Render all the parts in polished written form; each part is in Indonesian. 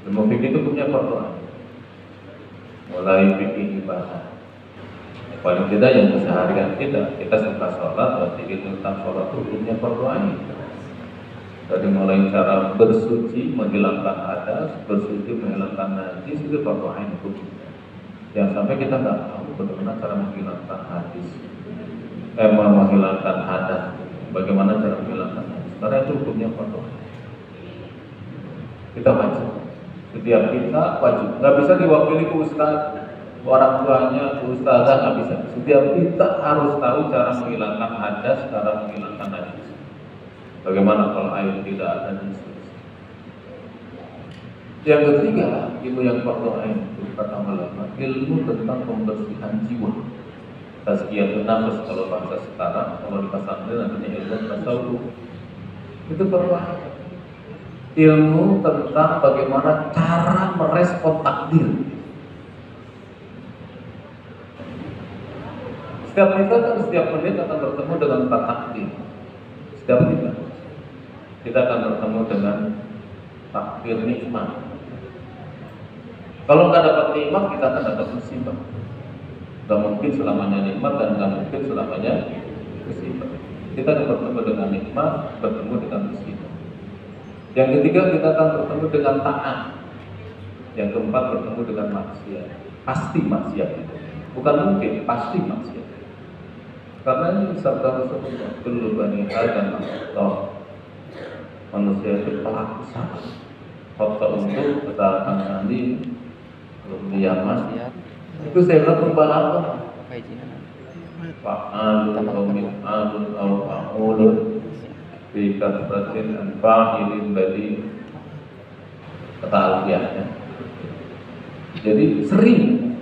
Ilmu fikih itu punya fardu ain. Mulai fikih ibadah. Paling tidak yang keseharian kita suka sholat, berarti tentang sholat hukumnya fardu ain. Dari mulai cara bersuci, menghilangkan hadas, bersuci menghilangkan najis, itu fardu ain hukumnya. Yang sampai kita nggak tahu bagaimana cara menghilangkan menghilangkan hadas, bagaimana cara menghilangkan hadis. Karena itu hukumnya fardu ain. Kita wajib. Setiap kita wajib. Nggak bisa diwakili ke ustaz, orang tuanya, ke ustazah, nggak bisa. Setiap kita harus tahu cara menghilangkan hadas, cara menghilangkan najis. Bagaimana kalau air tidak ada di situ? Yang ketiga, ilmu yang fardu ain itu kata ulama, ilmu tentang pembersihan jiwa. Tazkiyatun nafs kalau bahasa sekarang, kalau di pesantren namanya ilmu tasawuf. Itu fardu ain. Ilmu tentang bagaimana cara merespon takdir. Setiap kita kan setiap menit akan bertemu dengan takdir. Setiap kita akan bertemu dengan takdir nikmat. Kalau nggak dapat nikmat, kita akan dapat musibah. Nggak mungkin selamanya nikmat dan nggak mungkin selamanya musibah. Kita akan bertemu dengan nikmat, bertemu dengan musibah. Yang ketiga, kita akan bertemu dengan taat. Yang keempat, bertemu dengan maksiat. Pasti maksiat itu. Bukan mungkin, pasti maksiat. Karena ini sabda Rasulullah, kullu bani Adam khata'. Manusia itu pelaku salah. Khata' untuk ketaatan nanti belum diaman. Itu saya bilang pembalapan. Fa'alun aw mif'alun aw fa'ulun fi kasratin an fa'ilin badi, kata Alfiah. Jadi sering.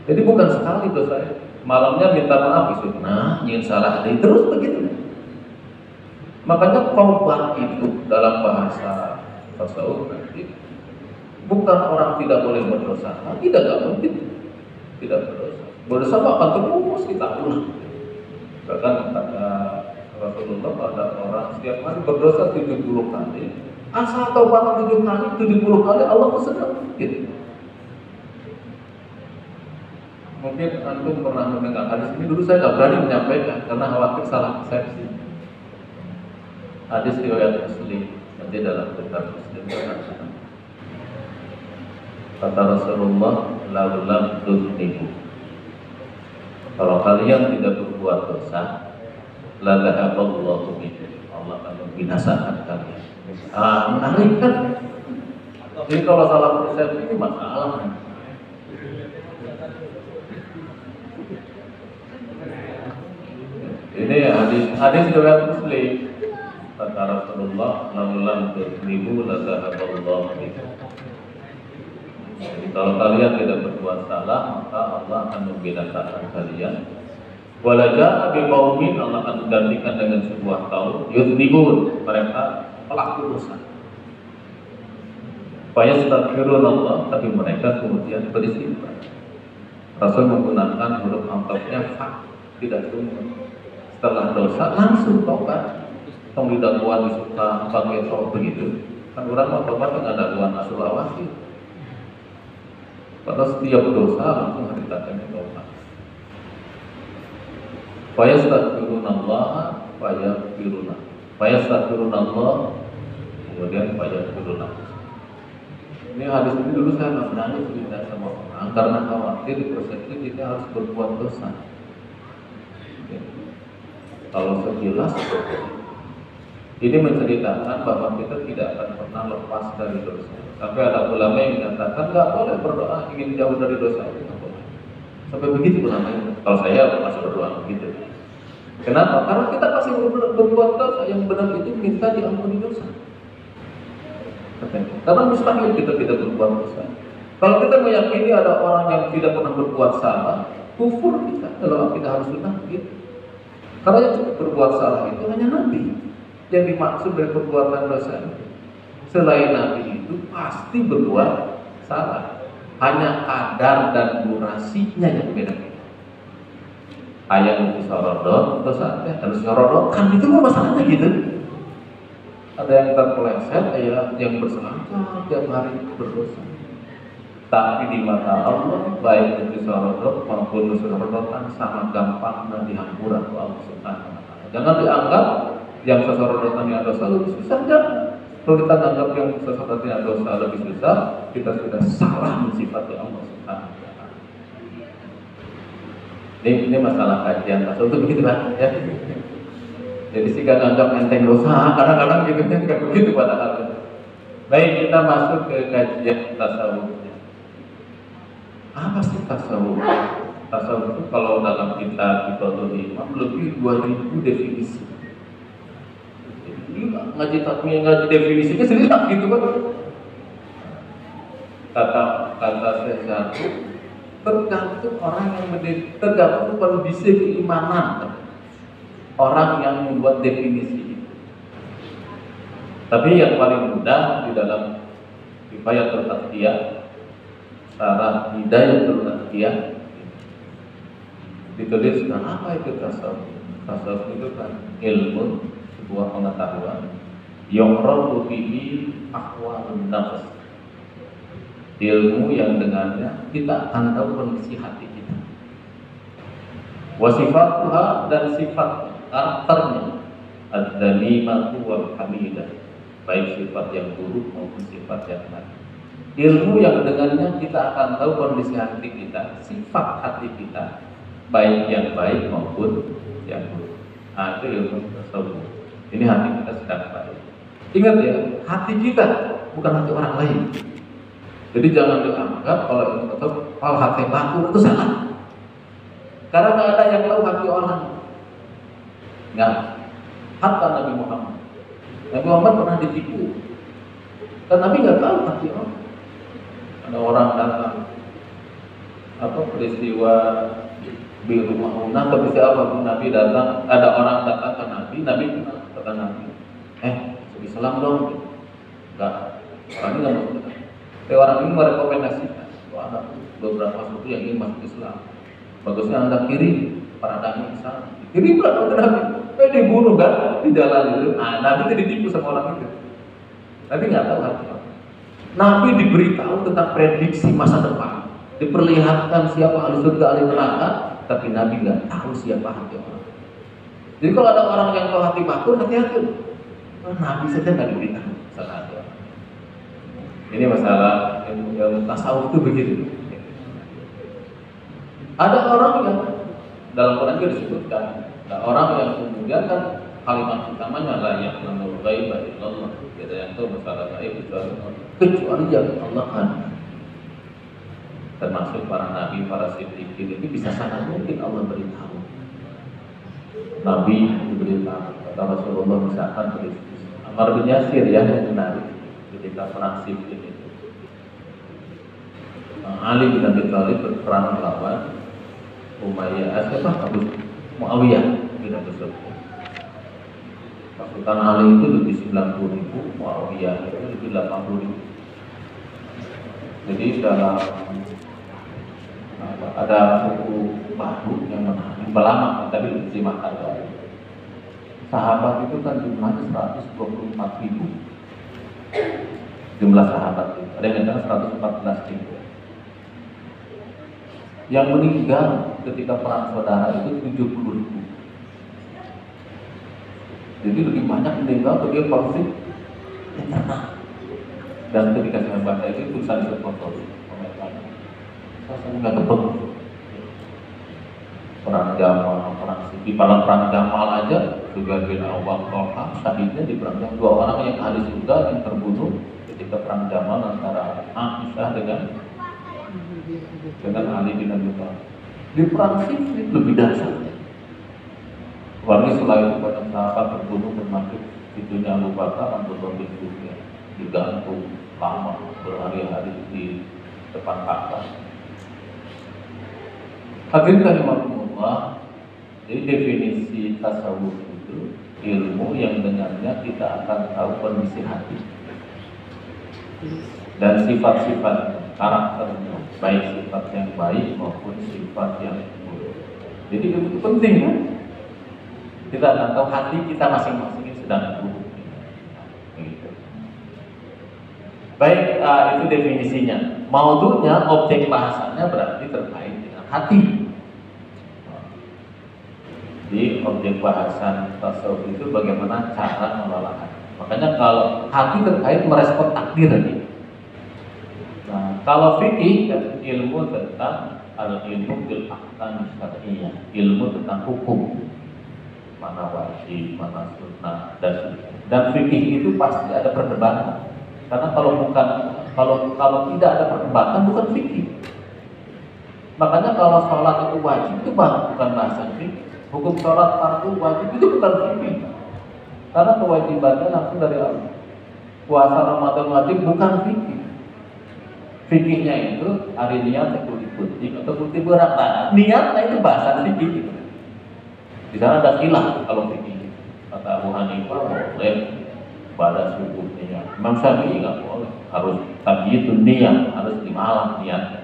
Jadi bukan sekali dosa. Malamnya minta maaf besok, nah ingin salah hati terus begitu. Makanya taubat itu dalam bahasa tasawuf nanti bukan orang tidak boleh berdosa, tidak mungkin tidak berdosa. Berdosa akan terus kita ulang. Bahkan kata Rasulullah, pada orang setiap hari berdosa 70 kali, asal taubat 70 kali Allah bersenang. Gitu. Mungkin antum pernah mendengar hadis ini, dulu saya nggak berani menyampaikan karena khawatir salah persepsi. Hadis riwayat Muslim, nanti dalam kitab Muslim kata Rasulullah, laulam tuznibu, kalau kalian tidak berbuat dosa, la dhahaballahu bikum, Allah akan membinasakan kalian. Menarik kan? Jadi kalau salah persepsi ini masalah. Ini hadis riwayat Muslim. Kata Rasulullah, laulam tuznibu la dhahaballahu bikum. Jadi kalau kalian tidak berbuat salah, maka Allah akan membinasakan kalian. Walaja biqaumin, Allah akan menggantikan dengan sebuah kaum yudnibun, mereka pelaku dosa. Fayastaghfirun Allah, tapi mereka kemudian beristighfar. Rasul menggunakan huruf amtoknya fa, tidak tunggu. Setelah dosa langsung tobat. Tong didakwa disuka pakai tobat begitu. Kan orang mau tobat dengan dakwaan asul awasi. Padahal setiap dosa langsung didatangkan tobat. Fayastaghfirunallah, fayastaghfirunallah, kemudian fayastaghfirunallah. Ini hadis ini dulu saya nggak berani cerita sama orang karena khawatir persepsi kita harus berbuat dosa. Kalau sekilas ini menceritakan bahwa kita tidak akan pernah lepas dari dosa. Sampai ada ulama yang mengatakan nggak boleh berdoa ingin jauh dari dosa itu. Sampai begitu ulamanya. Kalau saya masih berdoa begitu. Kenapa? Karena kita pasti berbuat dosa. Yang benar itu minta diampuni dosa. Karena mustahil kita tidak berbuat dosa. Kalau kita meyakini ada orang yang tidak pernah berbuat salah, kufur kita. Kalau kita harus takdir. Karena yang berbuat salah itu hanya Nabi. Yang dimaksud dari perbuatan dosa itu. Selain Nabi itu pasti berbuat salah. Hanya kadar dan durasinya yang beda-beda. Ayat itu sorodoh, dosa harus sorodoh. Kan itu masalahnya gitu. Ada yang terpeleset, yang berselancar tiap hari berdosa. Tapi di mata Allah, baik itu sorotot maupun sorototan sama gampangnya dihampuran oleh Allah Subhanahu wa Ta'ala. Jangan dianggap yang sesorotannya dosa lebih susah, jangan. Kalau kita anggap yang sesorotannya dosa lebih susah, kita sudah salah mensifati Allah Subhanahu wa Ta'ala. Ini masalah kajian tasawuf itu begitu kan? Ya. Jadi sih kan anggap enteng dosa, kadang-kadang gitu kan nggak begitu padahal. Baik, kita masuk ke kajian tasawuf. Apa sih tasawuf? Tasawuf itu kalau dalam kitab Imam lebih 2000 definisi. Jadi ngaji definisinya sendiri gitu kan? Kata saya satu, tergantung orang yang tergantung kondisi keimanan orang yang membuat definisi. Tapi yang paling mudah di dalam Kifayatul Tazkiyah, Syarah Hidayatul Tazkiyah, dituliskan apa itu tasawuf. Tasawuf itu kan ilmu, sebuah pengetahuan yu'rafu bihi ahwalun nafs, ilmu yang dengannya kita akan tahu kondisi hati kita, wa sifatuha, dan sifat karakternya, ad-damimatu wal hamidah, baik sifat yang buruk maupun sifat yang baik. Ilmu yang dengannya kita akan tahu kondisi hati kita, sifat hati kita, baik yang baik maupun yang buruk. Nah, itu ilmu tasawuf. Ini hati kita sedang baik. Ingat ya, hati kita bukan hati orang lain. Jadi jangan dianggap kalau ilmu tasawuf, kalau hati baku itu salah. Karena nggak ada yang tahu hati orang. Nggak. Hatta Nabi Muhammad. Nabi Muhammad pernah ditipu. Dan Nabi nggak tahu hati orang. Ada orang datang, peristiwa di rumah Una, peristiwa apa pun Nabi datang, ada orang datang ke Nabi kenal, kata Nabi, Islam dong, enggak, orang ini nggak mau. Orang ini merekomendasikan, ada beberapa suku yang ingin masuk Islam, bagusnya anda kirim para dai ke sana. Kirim lah ke Nabi, dibunuh kan di jalan itu. Nah, Nabi itu ditipu sama orang itu. Nabi nggak tahu hati orang. Nabi diberitahu tentang prediksi masa depan, diperlihatkan siapa ahli surga, ahli neraka, tapi Nabi nggak tahu siapa hati orang. Jadi kalau ada orang yang tahu hati baku, hati-hati. Nabi saja nggak diberitahu masalah hati orang. Ini masalah ilmu tasawuf itu begitu. Ada orang yang dalam Quran juga disebutkan, ada orang yang kemudian kan kalimat utamanya la ya'lamul ghaiba illallah, tidak yang tahu masalah gaib kecuali yang Allah kan. Termasuk para nabi, para siddiqin, itu bisa sangat mungkin Allah beritahu. Nabi diberitahu, kata Rasulullah misalkan Ammar bin Yasir yang menarik ketika perang Siffin itu. Ali bin Abi Thalib berperang melawan Abu Muawiyah bin Abi Sufyan. Pasukan Ali itu lebih 90.000, Muawiyah itu lebih 80.000. Jadi dalam ada buku baru yang menarik, belama tapi diterjemahkan. Sahabat itu kan jumlahnya 124.000. Jumlah sahabat itu ada yang mengatakan 114.000. Yang meninggal ketika perang saudara itu 70.000. Jadi lebih banyak meninggal ketika konflik internal. Dan ketika saya baca itu tulisan seperti saya nggak tebak. Perang Jamal, perang Siffin, perang Jamal aja juga bin Awam Toha, syahidnya di perang Jamal. 2 orang yang ahli surga yang terbunuh ketika perang Jamal antara Aisyah dengan Ali bin Abi Thalib. Di perang Siffin lebih dahsyat. Warga selain itu banyak sahabat terbunuh termasuk cucunya Abu Bakar, Abdullah bin Zubair, digantung lama berhari-hari di depan Ka'bah. Hadirin rahimakumullah, jadi definisi tasawuf itu ilmu yang dengannya kita akan tahu kondisi hati dan sifat-sifat karakternya, baik sifat yang baik maupun sifat yang buruk. Jadi itu penting kan? Kita akan tahu hati kita masing-masing sedang buruk. Baik, itu definisinya. Maudunya, objek bahasannya berarti terkait dengan hati. Jadi objek bahasan tasawuf itu bagaimana cara mengelola hati. Makanya kalau hati terkait merespon takdir tadi. Nah, kalau fikih dan ilmu tentang al-ilmu bil ahkam syar'iyyah, ilmu tentang hukum, mana wajib, mana sunnah, dan fikih itu pasti ada perdebatan. Karena kalau tidak ada perdebatan bukan fikih. Makanya kalau sholat itu wajib itu bukan bahasan fikih. Hukum sholat fardu wajib itu bukan fikih. Karena kewajibannya langsung dari Allah. Puasa Ramadan wajib bukan fikih. Fikihnya itu hari niat ikuti atau ikuti berat. Nah, niatnya itu bahasan fikih. Di sana ada khilaf kalau fikih. Kata Abu Hanifah boleh pada subuh niat. Imam Syafi'i nggak boleh. Harus tabyidun niat, harus di malam niatnya.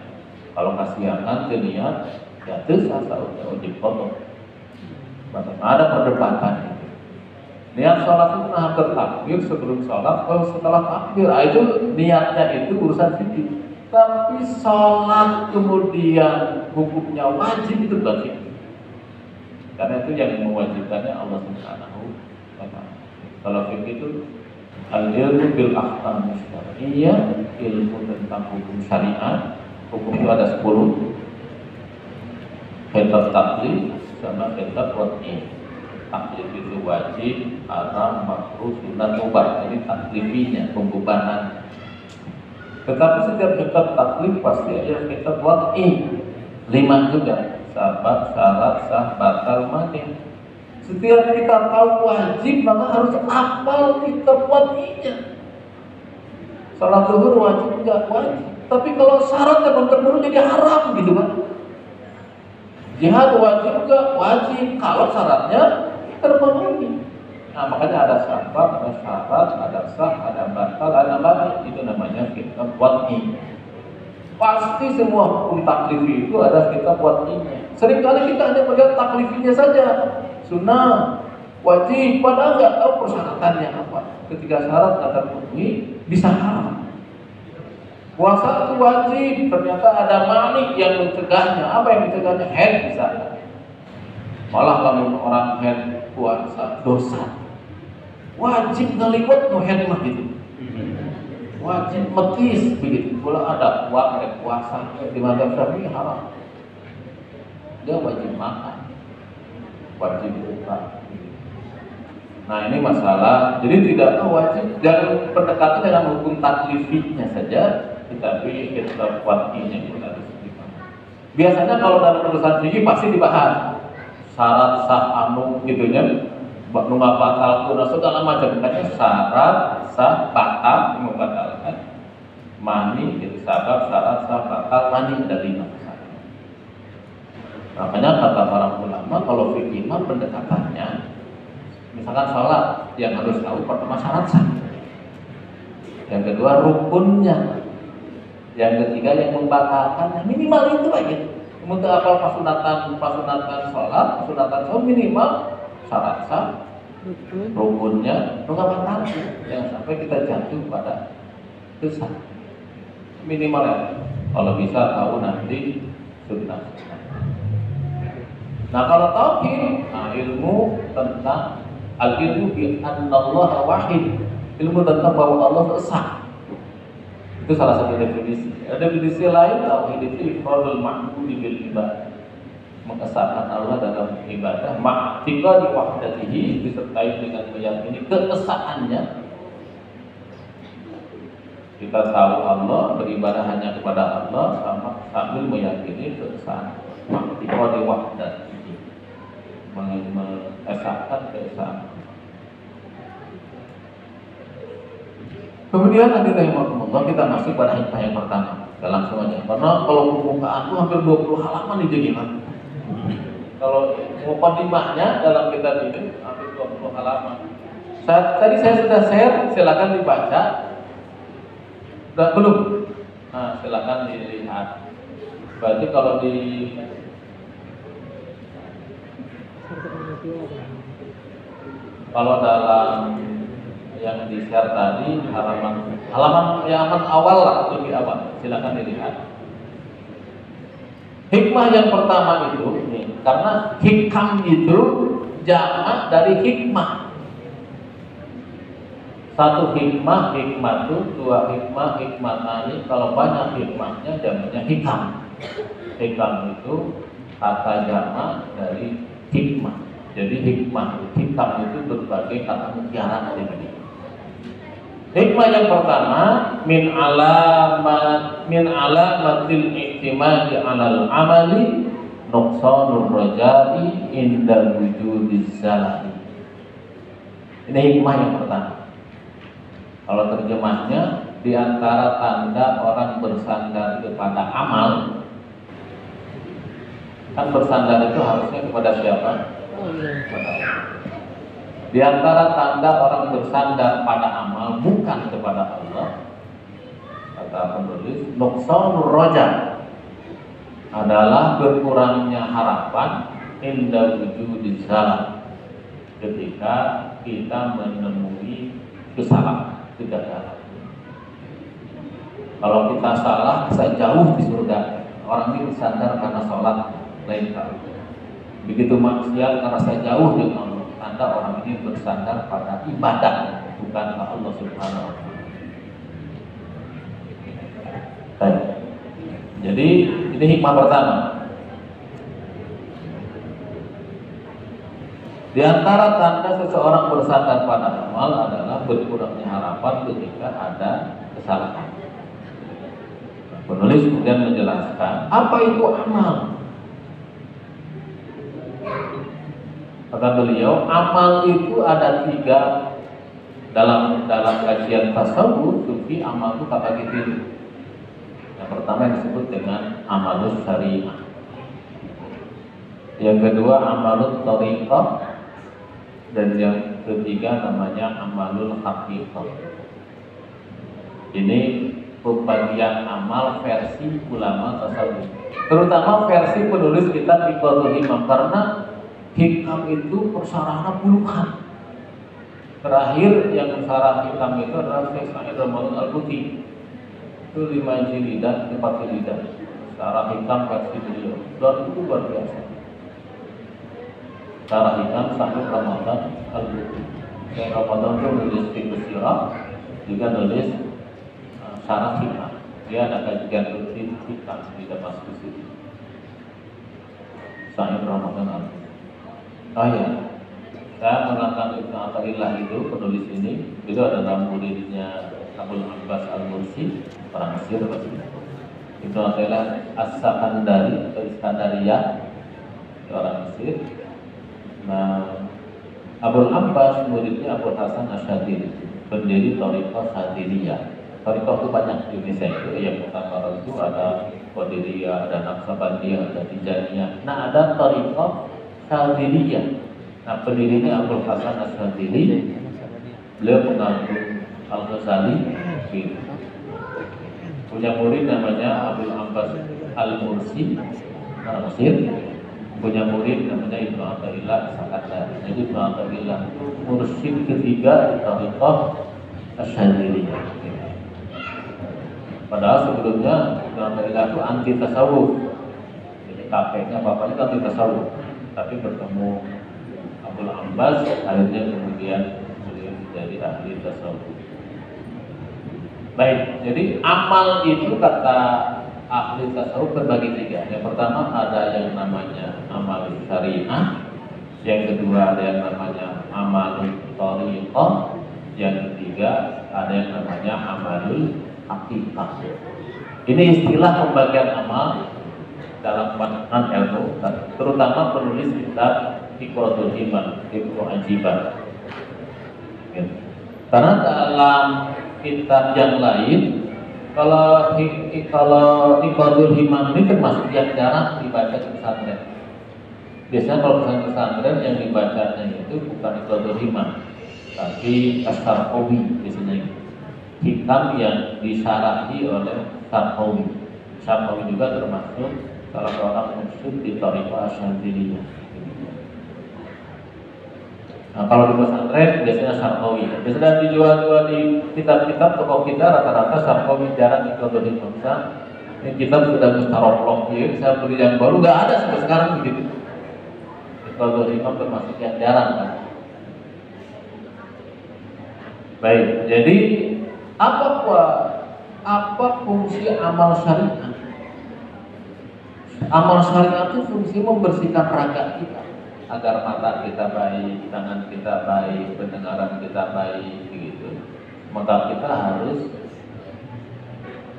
Kalau kasihan ke niat, ya itu asal wajib qadha. Ada perdebatan. Niat sholat itu menghadap takbir sebelum sholat, kalau setelah takbir, itu niatnya itu urusan fikih. Tapi sholat kemudian hukumnya wajib itu bukan fikih. Karena itu yang mewajibkannya Allah Subhanahu wa Ta'ala. Kalau fikih itu al-ilmu bil ahkam syar'iyyah, ilmu tentang hukum syariat. Hukum itu ada 10. Kitab taklif sama kitab wad'i. Taklif itu wajib, haram, makruh, sunat, mubah. Ini taklifinya, pembebanan. Tetapi setiap kitab taklif pasti ada kitab wad'i. 5 juga. Sabab, syarat, sah, batal, mani. Setiap kita tahu wajib, maka harus hafal kitab wad'inya. Salat zuhur wajib enggak? Wajib. Tapi kalau syaratnya belum terpenuhi jadi haram gitu kan. Jihad wajib enggak? Wajib kalau syaratnya terpenuhi. Nah, makanya ada sabab, ada syarat, ada sah, ada batal, ada mani. Itu namanya kitab wad'i. Pasti semua hukum taklifi itu ada kitab wad'inya. Seringkali kita hanya melihat taklifinya saja. Sunnah, wajib, padahal nggak tahu persyaratannya apa. Ketika syarat nggak terpenuhi, bisa haram. Puasa itu wajib, ternyata ada mani yang mencegahnya. Apa yang mencegahnya? Haid misalnya. Malah kalau orang haid puasa dosa. Wajib ngeliwat no haid mah gitu. Wajib metis begitu. Pula ada puasa di mazhab Syafi'i haram. Dia wajib makan, wajib buka. Nah ini masalah. Jadi tidak wajib, jangan pendekatan dengan hukum taklifinya saja, tetapi kita wad'inya pun harus dipahami. Biasanya kalau dalam urusan fikih pasti dibahas syarat sah anu gitunya, nggak batal pun segala macam. Makanya syarat sah batal membatalkan, mani jadi sabab, syarat sah batal, mani ada 5. Makanya kata para ulama kalau fikih mah pendekatannya, misalkan sholat yang harus tahu pertama syarat sah, yang kedua rukunnya, yang ketiga yang membatalkan, minimal itu aja. Untuk apa pasunatan sholat, pasunatan sholat minimal syarat sah, rukunnya, nggak batal, jangan sampai kita jatuh pada dosa. Minimal ya. Kalau bisa tahu nanti sunnah. Nah kalau tauhid, ilmu tentang al-ilmu bi annallaha wahid, ilmu tentang bahwa Allah esa. Itu salah satu definisi. Ada definisi lain, tauhid itu ifradul ma'budi bil ibadah, mengesahkan Allah dalam ibadah, ma'tiqadi wahdatihi, disertai dengan meyakini keesaannya. Kita tahu Allah, beribadah hanya kepada Allah, sama sambil meyakini keesaan, ma'tiqadi wahdatihi, mengesahkan keesaan. Kemudian nanti kita masuk pada hikmah yang pertama. Kita langsung aja. Karena kalau pembukaan itu hampir 20 halaman nih jadi kan. Kalau mukadimahnya dalam kitab ini hampir 20 halaman. Tadi saya sudah share, silakan dibaca. Sudah belum? Nah, silakan dilihat. Berarti kalau dalam yang di share tadi halaman yang awal lah, lebih awal, silakan dilihat. Hikmah yang pertama itu nih, karena hikam itu jamak dari hikmah. Satu hikmah, hikmatu, dua hikmah, hikmatani. Kalau banyak hikmahnya jamaknya hikam. Hikam itu kata jamak dari hikmah. Jadi hikmah, hikam itu berbagai kata mutiara di sini. Hikmah yang pertama min alamatil i'timadi 'alal amali nuqsanur raja'i inda wujudiz zalali. Ini hikmah yang pertama. Kalau terjemahnya, di antara tanda orang bersandar kepada amal, kan bersandar itu harusnya kepada siapa? Kepada Allah. Di antara tanda orang bersandar pada amal bukan kepada Allah, kata penulis, nuqsanur raja, adalah berkurangnya harapan inda wujudiz zalal, ketika kita menemui kesalahan, kegagalan. Kalau kita salah, bisa jauh di surga. Orang ini bersandar karena sholat, lain kali. Begitu maksiat karena saya jauh dengan Allah, tanda orang ini bersandar pada ibadah, bukan ke Allah Subhanahu wa Ta'ala. Baik. Jadi ini hikmah pertama. Di antara tanda seseorang bersandar pada amal adalah berkurangnya harapan ketika ada kesalahan. Penulis kemudian menjelaskan apa itu amal. Kata beliau, amal itu ada 3 dalam kajian tasawuf. Sufi amal itu kata gitu. Yang pertama yang disebut dengan amalus syariah. Yang kedua amalus thariqah. Dan yang ketiga namanya amalul haqiqah. Ini pembagian amal versi ulama tasawuf, terutama versi penulis kitab Iqadul Himam, karena hikam itu persarana puluhan. Terakhir yang mensyarah hikam itu adalah Syekh Sa'id Ramadan Al-Buti. Itu 5 jilid, 4 jilid. Syarah hikam versi beliau, dan itu luar biasa. Syarah hikam Sa'id Ramadan Al-Buti. Syekh Ramadan itu nulis fiqh sirah, juga nulis syarah hikam. Dia ada kajian rutin hikam di Damaskus itu. Sa'id Ramadan Al-Buti. Oh ya, saya mengatakan Ibnu Athaillah itu penulis ini, itu adalah muridnya Abul Abbas Al-Mursi, orang Mesir pasti. Ibnu Athaillah As-Sakandari atau Iskandariyah, orang Mesir. Nah, Abul Abbas muridnya Abul Hasan Asyadili, pendiri Thariqah Syadiliyah. Thariqah itu banyak di Indonesia itu. Yang pertama itu ada Qadiriyah, ada Naqsabandiyah, ada Tijaniyah. Nah, ada Thariqah Syadiliyah. Nah, pendirinya Abul Hasan Asyadili. Beliau pengagum Al-Ghazali. Punya murid namanya Abul Abbas Al-Mursi, orang Mesir. Punya murid namanya Ibnu Athaillah Sakandari. Jadi Ibnu Athaillah itu mursyid ketiga di Thariqah Asyadiliyah. Padahal sebelumnya Ibnu Athaillah itu anti tasawuf. Jadi kakeknya bapaknya anti tasawuf. Tapi bertemu Abul Abbas, akhirnya kemudian beliau menjadi ahli tasawuf. Baik, jadi amal itu kata ahli tasawuf terbagi 3. Yang pertama ada yang namanya amal syariah, yang kedua ada yang namanya amalul thariqah, yang ketiga ada yang namanya amalul haqiqah. Ini istilah pembagian amal dalam pandangan ilmu, terutama penulis kitab Iqadul Himam, Ibnu Ajiban. Karena dalam kitab yang lain, kalau Iqadul Himam ini termasuk yang jarang dibaca di pesantren. Biasanya kalau pesantren yang dibacanya itu bukan Iqadul Himam, tapi As-Sarqawi biasanya. Hikam yang disyarahi oleh Sarqawi. Sarqawi juga termasuk salah seorang musyrik di Thariqah Asyadiliyah. Nah, kalau di pesantren biasanya Sarqawi. Biasanya dijual-jual di kitab-kitab toko kita rata-rata Sarqawi, jarang Iqaduddin Hamzah. Ini kitab sudah mustaroblok ya. Saya beli yang baru nggak ada sampai sekarang begitu. Iqaduddin Hamzah termasuk yang jarang kan. Baik, jadi apa fungsi amal syariat? Amal syariat itu fungsi membersihkan raga kita agar mata kita baik, tangan kita baik, pendengaran kita baik, begitu. Maka kita harus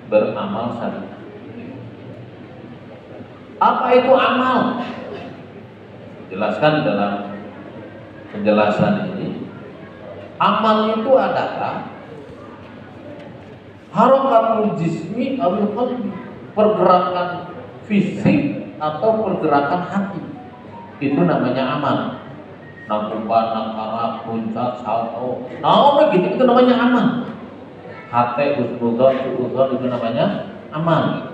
beramal syariat. Apa itu amal? Jelaskan dalam penjelasan ini. Amal itu adalah harakatul jismi awil qalbi, pergerakan fisik atau pergerakan hati. Itu namanya amal. Nakumpan, nakara, puncak, salto, nah gitu, itu namanya amal. Hati, usnudon, suudon, itu namanya amal.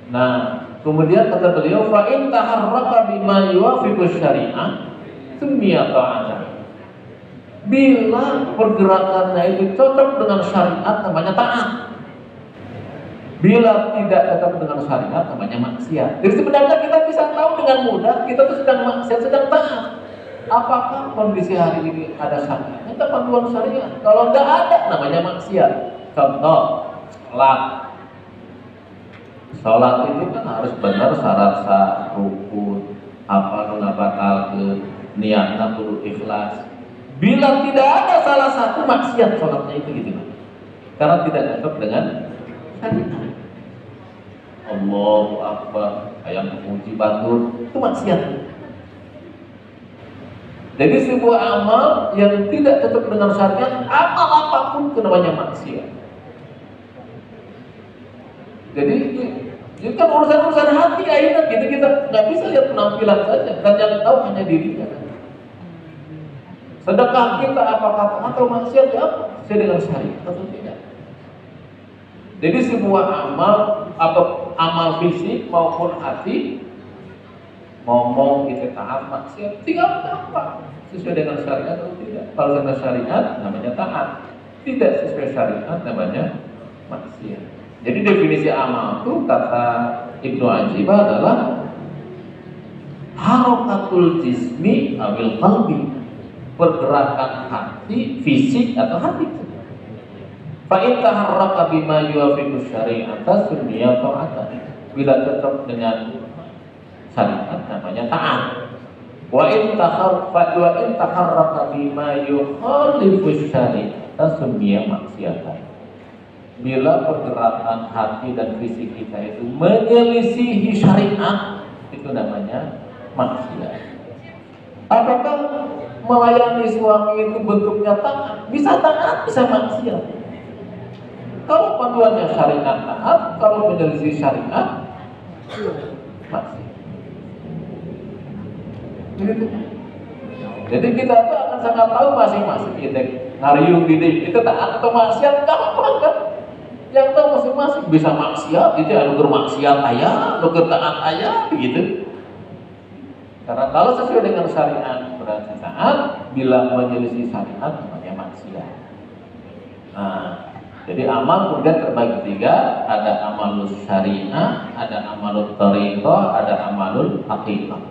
Nah, kemudian kata beliau, fa in taharraka bima yuwafiqus syariah summiya ta'atan. Bila pergerakannya itu cocok dengan syariat, namanya taat. Bila tidak cocok dengan syariat, namanya maksiat. Jadi sebenarnya kita bisa tahu dengan mudah kita tuh sedang maksiat, sedang taat. Apakah kondisi hari ini ada syariat? Itu panduan syariat. Kalau nggak ada, namanya maksiat. Contoh, sholat itu kan harus benar syarat-syarat rukun, apa nggak batal ke niatnya perlu ikhlas. Bila tidak ada salah satu, maksiat sholatnya itu gitu, karena tidak cocok dengan syariat. Allahu Akbar, kayak memuji batur, itu maksiat. Jadi sebuah amal yang tidak cocok dengan syariat, amal apapun itu namanya maksiat. Jadi itu kan urusan-urusan hati akhirnya kita nggak bisa lihat penampilan saja, dan yang tahu hanya dirinya. Sedekah kita apakah atau maksiat ya sesuai dengan syariat atau tidak. Jadi sebuah amal atau amal fisik maupun hati, ngomong kita taat, maksiat tinggal apa sesuai dengan syariat atau tidak. Kalau dengan syariat namanya taat, tidak sesuai syariat namanya maksiat. Jadi definisi amal itu kata Ibnu Ajibah adalah harakatul jismi awil qalbi, pergerakan hati, fisik atau hati. Fa in taharraka bima yuwafiqus syari'ata sunniya ta'atan. Bila cocok dengan syariat namanya taat. Wa in taharraka bima yukhalifus syari'ata sunniya maksiatan. Bila pergerakan hati dan fisik kita itu menyelisihi syariat, itu namanya maksiat. Apakah melayani suami itu bentuknya taat? Bisa taat, bisa maksiat. Kalau panduannya syariat taat, kalau menyelisih syariat maksiat. Jadi kita tuh akan sangat tahu masing-masing kita ngariung diri itu taat atau maksiat, gampang kan? Yang tahu masing-masing bisa maksiat, itu anugerah maksiat ayah, anugerah taat ayah, begitu. Karena kalau sesuai dengan syariat berarti taat, bila menyelisih syariat namanya maksiat. Nah, jadi amal kemudian terbagi tiga, ada amalul syariah, ada amalul thariqah, ada amalul haqiqah.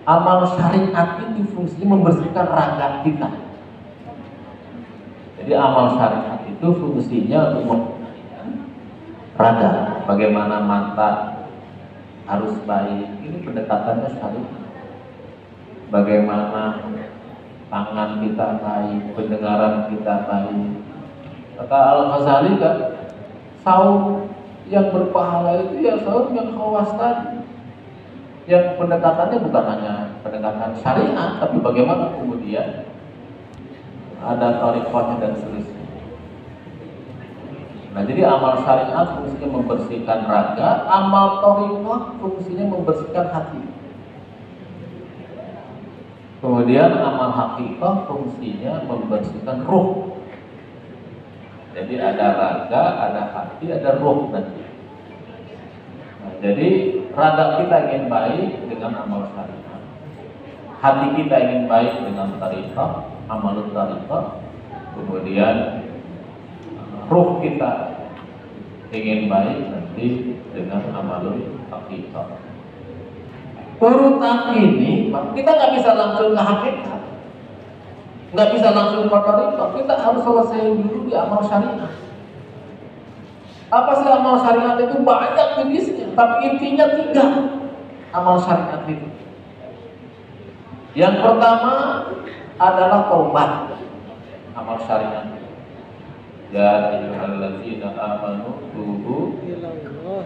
Amal syariat itu fungsinya membersihkan raga kita. Jadi amal syariat itu fungsinya untuk membersihkan raga. Bagaimana mata harus baik, ini pendekatannya syariat. Bagaimana tangan kita baik, pendengaran kita baik. Kata Al-Ghazali kan, saum yang berpahala itu ya saum yang khawas tadi, yang pendekatannya bukan hanya pendekatan syariat, tapi bagaimana kemudian ada thariqahnya dan seterusnya. Nah, jadi amal syariat fungsinya membersihkan raga, amal thariqah fungsinya membersihkan hati. Kemudian amal haqiqah fungsinya membersihkan ruh. Jadi ada raga, ada hati, ada ruh nanti. Nah, jadi raga kita ingin baik dengan amal syariat. hati kita ingin baik dengan tariqah, amalul tariqah, kemudian ruh kita ingin baik nanti dengan amalul haqiqah. Urutan ini kita nggak bisa langsung ke hakikat, nggak bisa langsung ke tariqah. Kita harus selesai dulu di amal syariah. Apa sih amal syariat itu? Banyak jenisnya, tapi intinya 3 amal syariat itu. Yang pertama adalah taubat, amal syariat. Ya ayyuhalladzina amanu tubu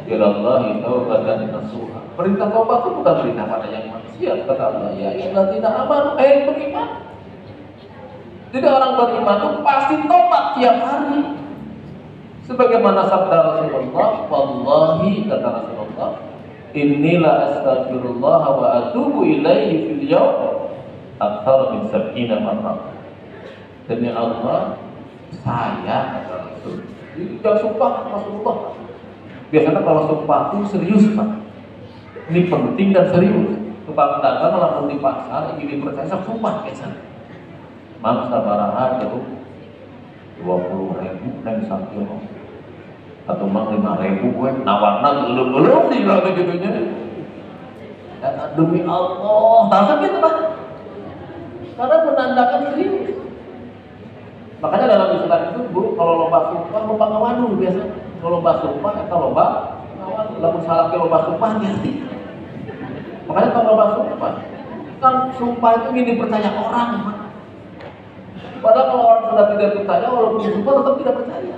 ilallahi taubatan nasuha. Perintah taubat itu bukan perintah pada yang manusia, kata Allah. Ya ayyuhalladzina amanu, beriman. Jadi orang beriman itu pasti taubat tiap hari. Sebagaimana sabda Rasulullah, wallahi kata Rasulullah, innila astaghfirullah wa atubu ilaihi fil yawm akthar min 70 marrah. Demi Allah, saya kata Rasul. Jangan sumpah Rasulullah. Biasanya kalau sumpah itu serius, Pak. Ini penting dan serius. Tukang dagang lamun di pasar ingin dipercaya sumpah biasanya. Mang sabaraha jauh 20.000 dan sampai atau mang 5.000 gue nawarna belum nih kalau begitunya. Demi Allah, langsung gitu Pak. Karena menandakan serius. Makanya dalam Islam itu Bu, kalau lomba sumpah lomba ngawanu biasanya. Kalau lomba sumpah kita lomba ngawanu. Lamun salah ke lomba sumpah hati-hati. Makanya kalau lomba sumpah kan sumpah itu ingin dipercaya orang, Pak. Padahal kalau orang sudah tidak percaya, walaupun sumpah tetap tidak percaya.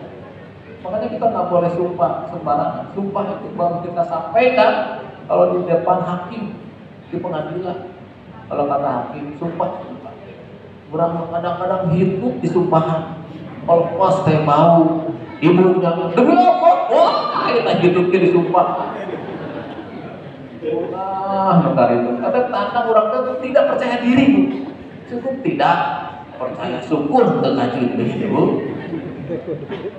Makanya kita nggak boleh sumpah sembarangan. Sumpah itu baru kita sampaikan kalau di depan hakim di pengadilan. Kalau kata hakim, sumpah. Orang kadang-kadang hidup di sumpahan. Kalau pas teh mau ibunya demi apa? Wah, kita hidupnya di sumpah. Wah, bentar itu. Ada tanda orang itu tidak percaya diri, Bu. Cukup tidak percaya, syukur dengan diri, Bu.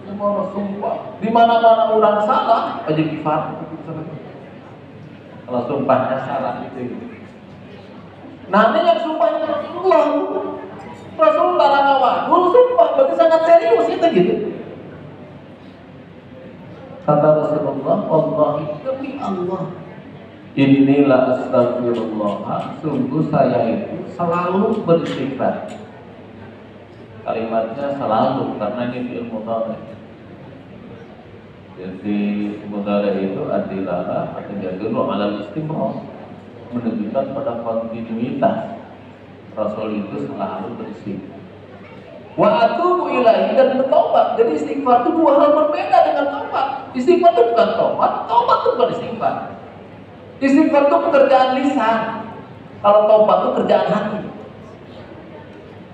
Semua sumpah. Di mana-mana orang salah, aja kifar. Kalau sumpahnya salah itu. Nah, ini yang sumpahnya Rasulullah. Rasulullah ngawal, sumpah berarti sangat serius itu gitu. Kata Rasulullah, Wallahi demi Allah, inilah astagfirullah, sungguh saya itu selalu beristighfar. Kalimatnya selalu, karena ini ilmu mudhari. Jadi mudhari itu adalah atau jadul alal istimrar, menunjukkan pada kontinuitas. Rasul itu selalu beristighfar. Wa atubu ilaihi, dan bertobat. Jadi istighfar itu 2 hal berbeda dengan tobat. Istighfar itu bukan tobat itu bukan istighfar. Istighfar itu pekerjaan lisan. Kalau tobat itu kerjaan hati.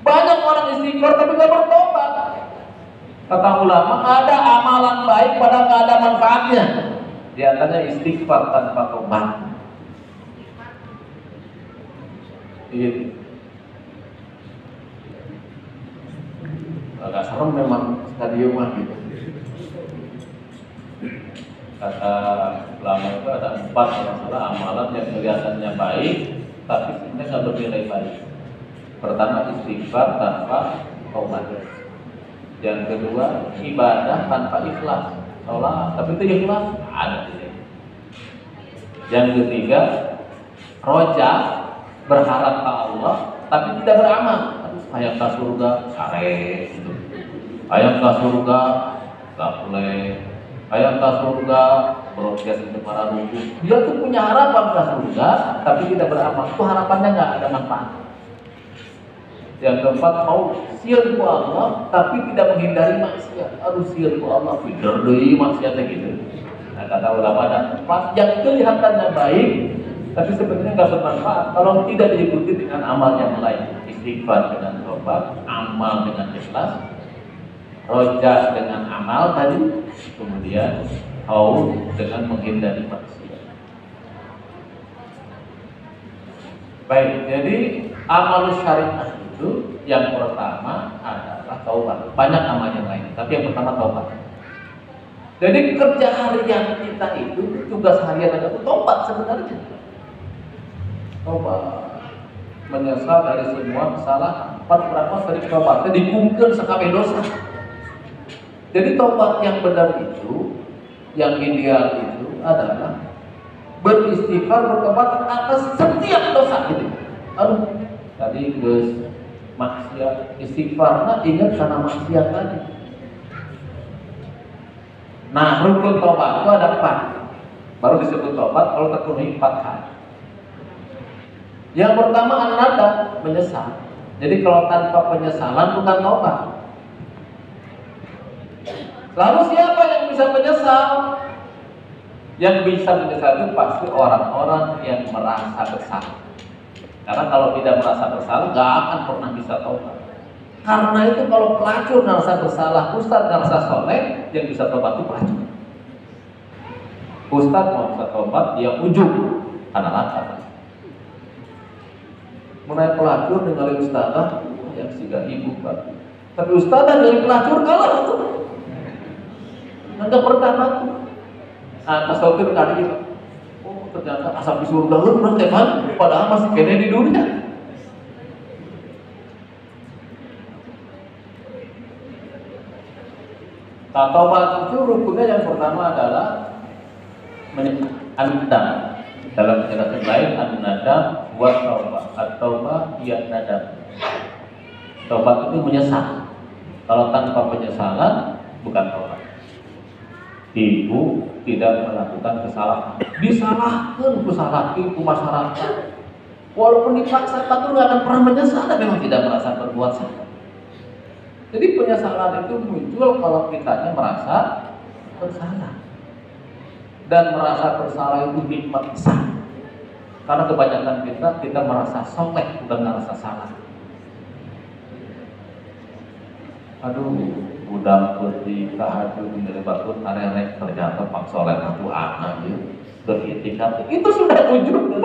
Banyak orang istighfar tapi nggak bertobat. Kata ulama, ada amalan baik padahal nggak ada manfaatnya. Di antaranya istighfar tanpa tobat. Gitu. Agak serem memang stadium gitu. Kata ulama itu ada 4 masalah amalan yang kelihatannya baik tapi sebenarnya nggak bernilai baik. Pertama, istighfar tanpa taubat. Yang kedua, ibadah tanpa ikhlas. Sholat tapi itu ikhlas ada. Yang ketiga, roja, berharap ke Allah tapi tidak beramal. Ayam ke surga, sare gitu. Ayam ke surga, gak boleh. Ayam ke surga, berobat untuk para rubuh. Dia tuh punya harapan ke surga, tapi tidak beramal. Itu harapannya nggak ada manfaat. Yang keempat, mau siar ku Allah, tapi tidak menghindari maksiat. Aduh, siar ku Allah, pikir deh maksiatnya gitu. Nah, kata ulama ada 4 yang kelihatannya baik, tapi sebenarnya nggak bermanfaat kalau tidak diikuti dengan amal yang lain. Istighfar dengan tobat, amal dengan ikhlas, roja dengan amal tadi, kemudian haul dengan menghindari maksiat. Baik, jadi amal syariah itu yang pertama adalah taubat. Banyak amal yang lain, tapi yang pertama taubat. Jadi kerja harian kita itu, tugas harian itu taubat sebenarnya. Taubat. menyesal dari semua kesalahan. Pan berapa sering tobatnya dikumpulkan sekabeh dosa. Jadi tobat yang benar itu, yang ideal itu adalah beristighfar, bertobat atas setiap dosa itu. Aduh, tadi geus maksiat, istighfarna ingat karena maksiat tadi. Nah, rukun tobat itu ada 4. Baru disebut tobat kalau terpenuhi 4 hal. Yang pertama an-nadam, menyesal. Jadi kalau tanpa penyesalan bukan tobat. Lalu siapa yang bisa menyesal? Yang bisa menyesal itu pasti orang-orang yang merasa bersalah. Karena kalau tidak merasa bersalah, gak akan pernah bisa tobat. Karena itu kalau pelacur merasa bersalah, ustaz merasa soleh, yang bisa tobat itu pelacur. Ustaz mau bisa tobat, dia ujung karena lapar. Mulai pelacur dengan ustazah, yang siga ibu pak. Tapi ustazah dari pelacur kalah itu. Nggak pernah aku. Tasawuf kali itu. Oh ternyata asap di surga lu teman, padahal masih kena di dunia. Taubat itu rukunnya yang pertama adalah an-nadam. Dalam penjelasan lain an-nadam buat taubat. At-taubah ia nadam. Taubat itu menyesal. Kalau tanpa penyesalan bukan taubat. Ibu tidak melakukan kesalahan, disalahkan ku masyarakat. Walaupun dipaksa, tapi nggak akan pernah menyesal dan memang tidak merasa berbuat salah. Jadi penyesalan itu muncul kalau kitanya merasa bersalah. Dan merasa bersalah itu nikmat besar. Karena kebanyakan kita merasa soleh, bukan merasa salah. Aduh, udah putih tahajud dari batu arek ternyata pak soleh satu anak ya beritikaf itu sudah ujung.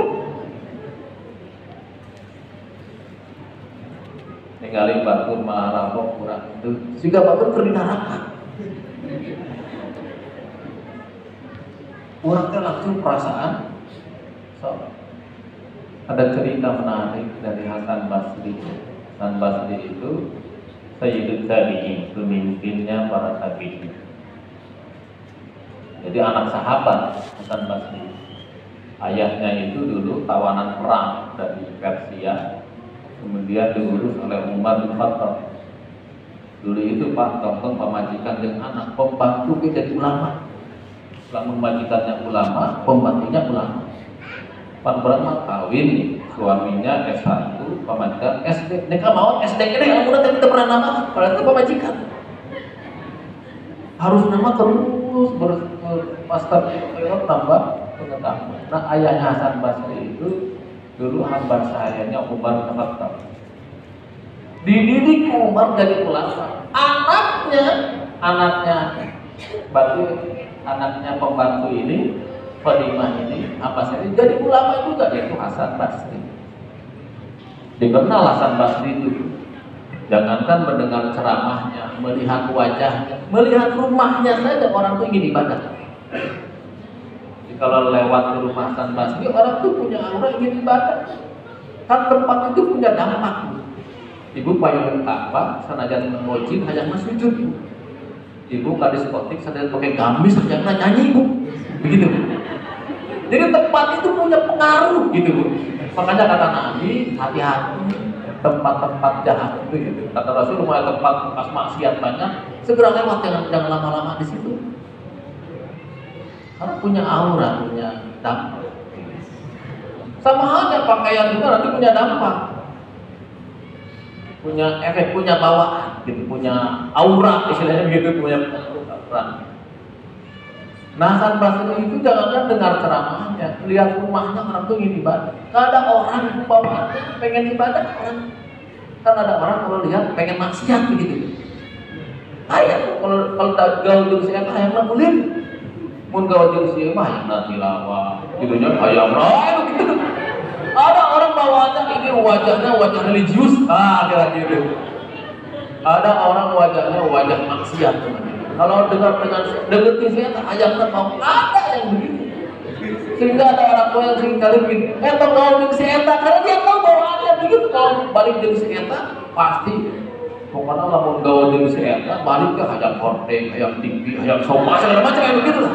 Tinggalin batu marabok kurang itu sehingga batu pergi neraka. Orangnya langsung perasaan soleh. Ada cerita menarik dari Hasan Basri. Hasan Basri itu Sayyidul Tabi'in, pemimpinnya para tabi'in. Jadi anak sahabat Hasan Basri. Ayahnya itu dulu tawanan perang dari Persia, kemudian diurus oleh Umar bin Khattab. Dulu itu Pak Tonton pemajikan dengan anak, pembantu jadi ulama. Setelah memajikannya ulama, pembantunya ulama. Pak Brahma kawin, suaminya S1, pemajikan SD. Mereka mau SD ini yang muda tapi tidak pernah nama, padahal itu pemajikan. Harus nama terus bermaster tambah pengetahuan. Nah ayahnya Hasan Basri itu dulu hamba sayanya Umar bin Khattab. Dididik Umar jadi ulama. Anaknya pembantu ini, Fadimah ini, apa sih? Jadi ulama juga yaitu Hasan Basri. Dikenal Hasan Basri itu. Jangankan mendengar ceramahnya, melihat wajahnya, melihat rumahnya saja orang tuh ingin ibadah. Jadi kalau lewat ke rumah Hasan Basri, orang tuh punya aura ingin ibadah. Kan tempat itu punya dampak. Ibu payung Ka'bah, sanajan memuji, hanya sujud. Ibu ke diskotik, sanajan pakai gamis, hanya nyanyi Bu. Begitu. Jadi tempat itu punya pengaruh gitu Bu. Makanya kata Nabi, hati-hati tempat-tempat jahat itu gitu. Kata Rasul, rumah tempat bekas maksiat banyak, segera lewat, jangan lama-lama di situ. Karena punya aura, punya dampak. Sama halnya pakaian juga nanti punya dampak, punya efek, punya bawaan, gitu, punya aura, istilahnya begitu, punya aura. Nah, Hasan Basri itu jangankan dengar ceramahnya, lihat rumahnya orang tuh ingin ibadah. Gak ada orang bawaannya pengen ibadah orang. Kan ada orang kalau lihat pengen maksiat begitu. Ayah kalau gaul jeung saya ayam lah boleh. Mun gaul jeung saya mah ayam tilawah, judulnya ayam lah gitu. Ada orang bawaannya ini wajahnya wajah religius, kira-kira gitu. Ada orang wajahnya wajah maksiat. Kalau dengar deketin saya ayamnya mau ada yang begitu. Sehingga ada orang tua yang sering kali begini, tong gaul jeung si eta karena dia tahu bawaannya begitu. gitu kalau balik dari si eta pasti pokoknya lamun gawe dari si eta balik ke hayang hordeng, hayang tinggi, hayang somas segala macam kayak begitu lah.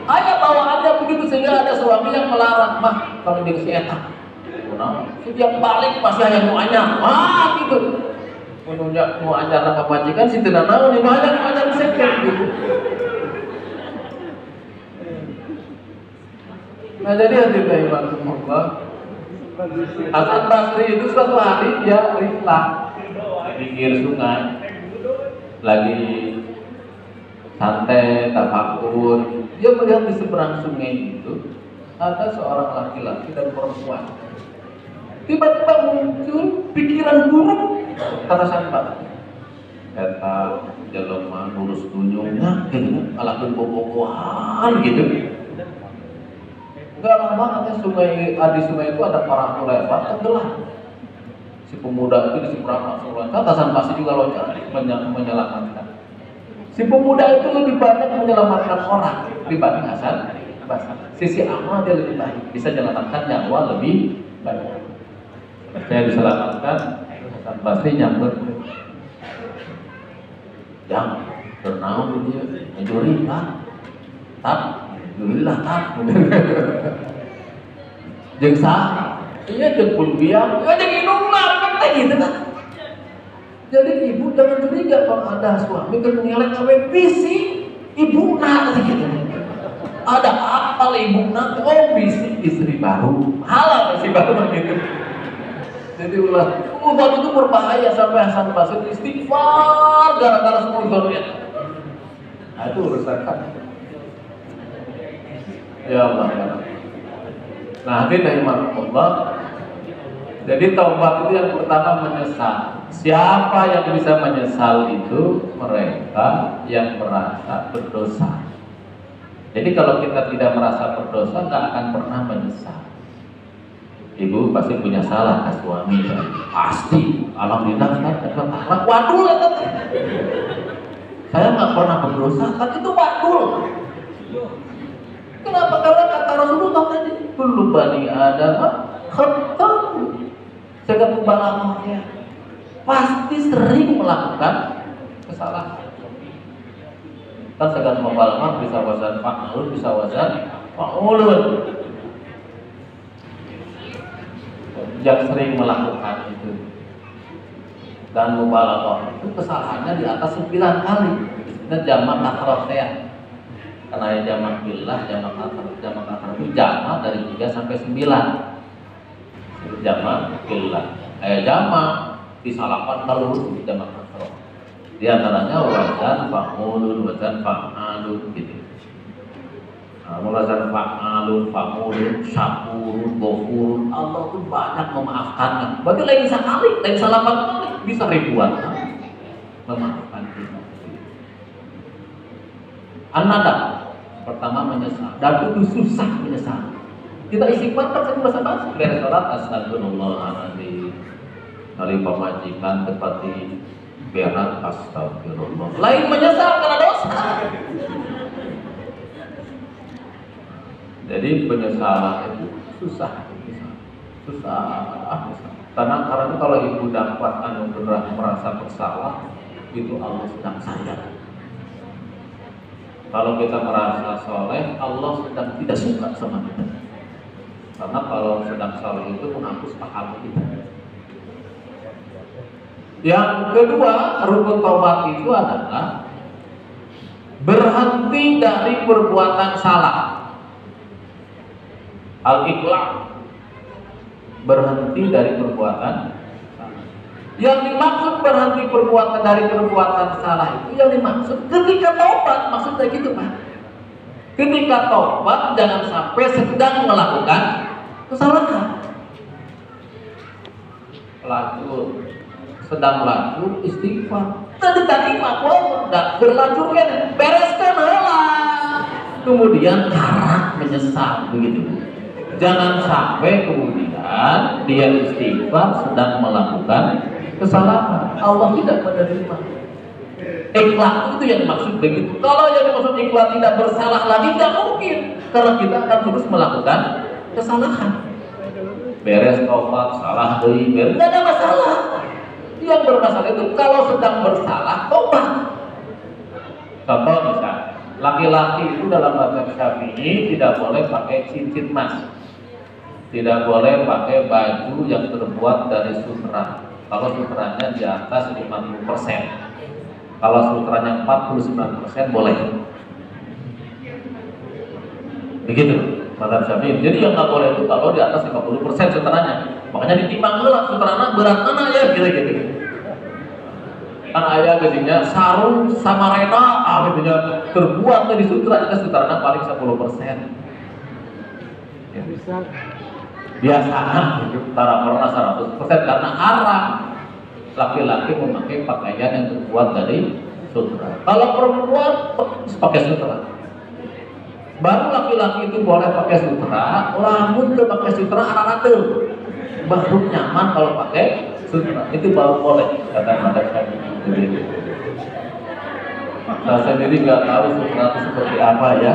Hanya bawaannya begitu sehingga ada suami yang melarang, mah kalau dari si eta setiap balik pasti hayang mau anyar, gitu. Menunjuk mau anyar apa majikan si tidak tahu nih banyak mau anyar second gitu. Nah jadi hadirin rahimakumullah, Hasan Basri itu suatu hari dia riflah di pinggir sungai, lagi santai tafakur. Dia melihat di seberang sungai itu ada seorang laki-laki dan perempuan. Tiba-tiba muncul pikiran buruk, kata Hasan Basri. Eta jelema lurus dunyungnya, gitu, alakeun bobogohan gitu. Gak lama katanya di sungai itu ada perahu lewat tenggelam. Si pemuda itu di seberang langsung loncat, Hasan Basri juga loncat menyelamatkan. Si pemuda itu lebih banyak menyelamatkan orang dibanding Hasan Basri. Sisi amal dia lebih baik, bisa menyelamatkan nyawa lebih banyak. Saya diselamatkan, Hasan Basri nyambut. Yang bernaung dia mencuri kan? Tak. Alhamdulillah tak. Jeung sah, iya jeung pun biang, jeung inungna kan gitu kan. Jadi ibu jangan curiga kalau ada suami kan ngelek awe bisi ibu nak gitu. Ada apa ibu nak? Oh bisi istri baru, halal istri baru gitu. Jadi ulah, itu berbahaya sampai Hasan Basri istighfar gara-gara semuanya. Nah itu urusan kan. Ya Allah. Nah, hadirin rahimakumullah. Jadi taubat itu yang pertama menyesal. Siapa yang bisa menyesal itu mereka yang merasa berdosa. Jadi kalau kita tidak merasa berdosa, nggak akan pernah menyesal. Ibu pasti punya salah ke suami, kan? Pasti. Alhamdulillah kan. Wadul ya kan? Saya nggak pernah berdosa, tapi itu wadul. Kenapa? Karena kata Rasulullah tadi, kullu bani Adam khata'u. Segala mubalagahnya pasti sering melakukan kesalahan. Kan segala mubalagah bisa wazan fa'alun, bisa wazan fa'ulun. Yang sering melakukan itu. Dan mubalagah itu kesalahannya di atas 9 kali. Itu jamak kasrah. Karena jamak billah, jamak kasrah itu jamak dari 3 sampai 9. Jamak billah. Jamak disalahkan terus jamak kasrah. Di antaranya wazan fa'ulun, wazan fa'alun gitu. Wazan fa'alun, fa'ulun, syakurun, ghafurun. Allah itu banyak memaafkan. Bagi lain sekali, lain salah kali bisa ribuan memaafkan kita. An-nadam pertama menyesal, dan itu susah menyesal. Kita istighfar kan bahasa basi dari salat astagfirullahaladzim, kali pemajikan tepati berat astagfirullah. Lain menyesal karena dosa. Jadi penyesalan itu susah. Karena kalau ibu dapat anugerah merasa bersalah, itu Allah sedang sayang. Kalau kita merasa soleh, Allah sedang tidak suka sama kita. Karena kalau sedang soleh itu menghapus pahala kita. Yang kedua, rukun taubat itu adalah berhenti dari perbuatan salah. Al-iqla', berhenti dari perbuatan salah. Yang dimaksud berhenti perbuatan dari perbuatan salah itu yang dimaksud ketika taubat, maksudnya gitu Pak. Ketika taubat jangan sampai sedang melakukan kesalahan. Sedang melacur istighfar. Tadi makhluk berlacur kan bereskan lah. Kemudian karak menyesal begitu. Jangan sampai kemudian dia istighfar sedang melakukan kesalahan. Allah tidak menerima. Ikhlas itu yang dimaksud begitu. Kalau yang dimaksud ikhlas tidak bersalah lagi, tidak mungkin. Karena kita akan terus melakukan kesalahan. beres tobat, salah deui, beres, nggak ada masalah. Yang bermasalah itu kalau sedang bersalah tobat. Contoh misal, laki-laki itu dalam mazhab Syafi'i tidak boleh pakai cincin emas, tidak boleh pakai baju yang terbuat dari sutra. Kalau sutranya di atas 50%, kalau sutranya 49% boleh. Begitu mazhab Syafi'i. Jadi yang nggak boleh itu kalau di atas 50% sutranya. Makanya ditimbang lah sutranya berat mana ya, gitu. Kan ayah gedinya sarung sama rena, gedinya terbuat dari sutra, itu sutranya paling 10%. Ya. Biasanya gitu, tara pernah 100% karena haram laki-laki memakai pakaian yang terbuat dari sutra. Kalau perempuan pakai sutra. Baru laki-laki itu boleh pakai sutra, lamun ke pakai sutra anak-anak tuh baru nyaman kalau pakai sutra. Itu baru boleh kata mazhab Syafi'i. Saya sendiri nggak tahu sutra itu seperti apa ya.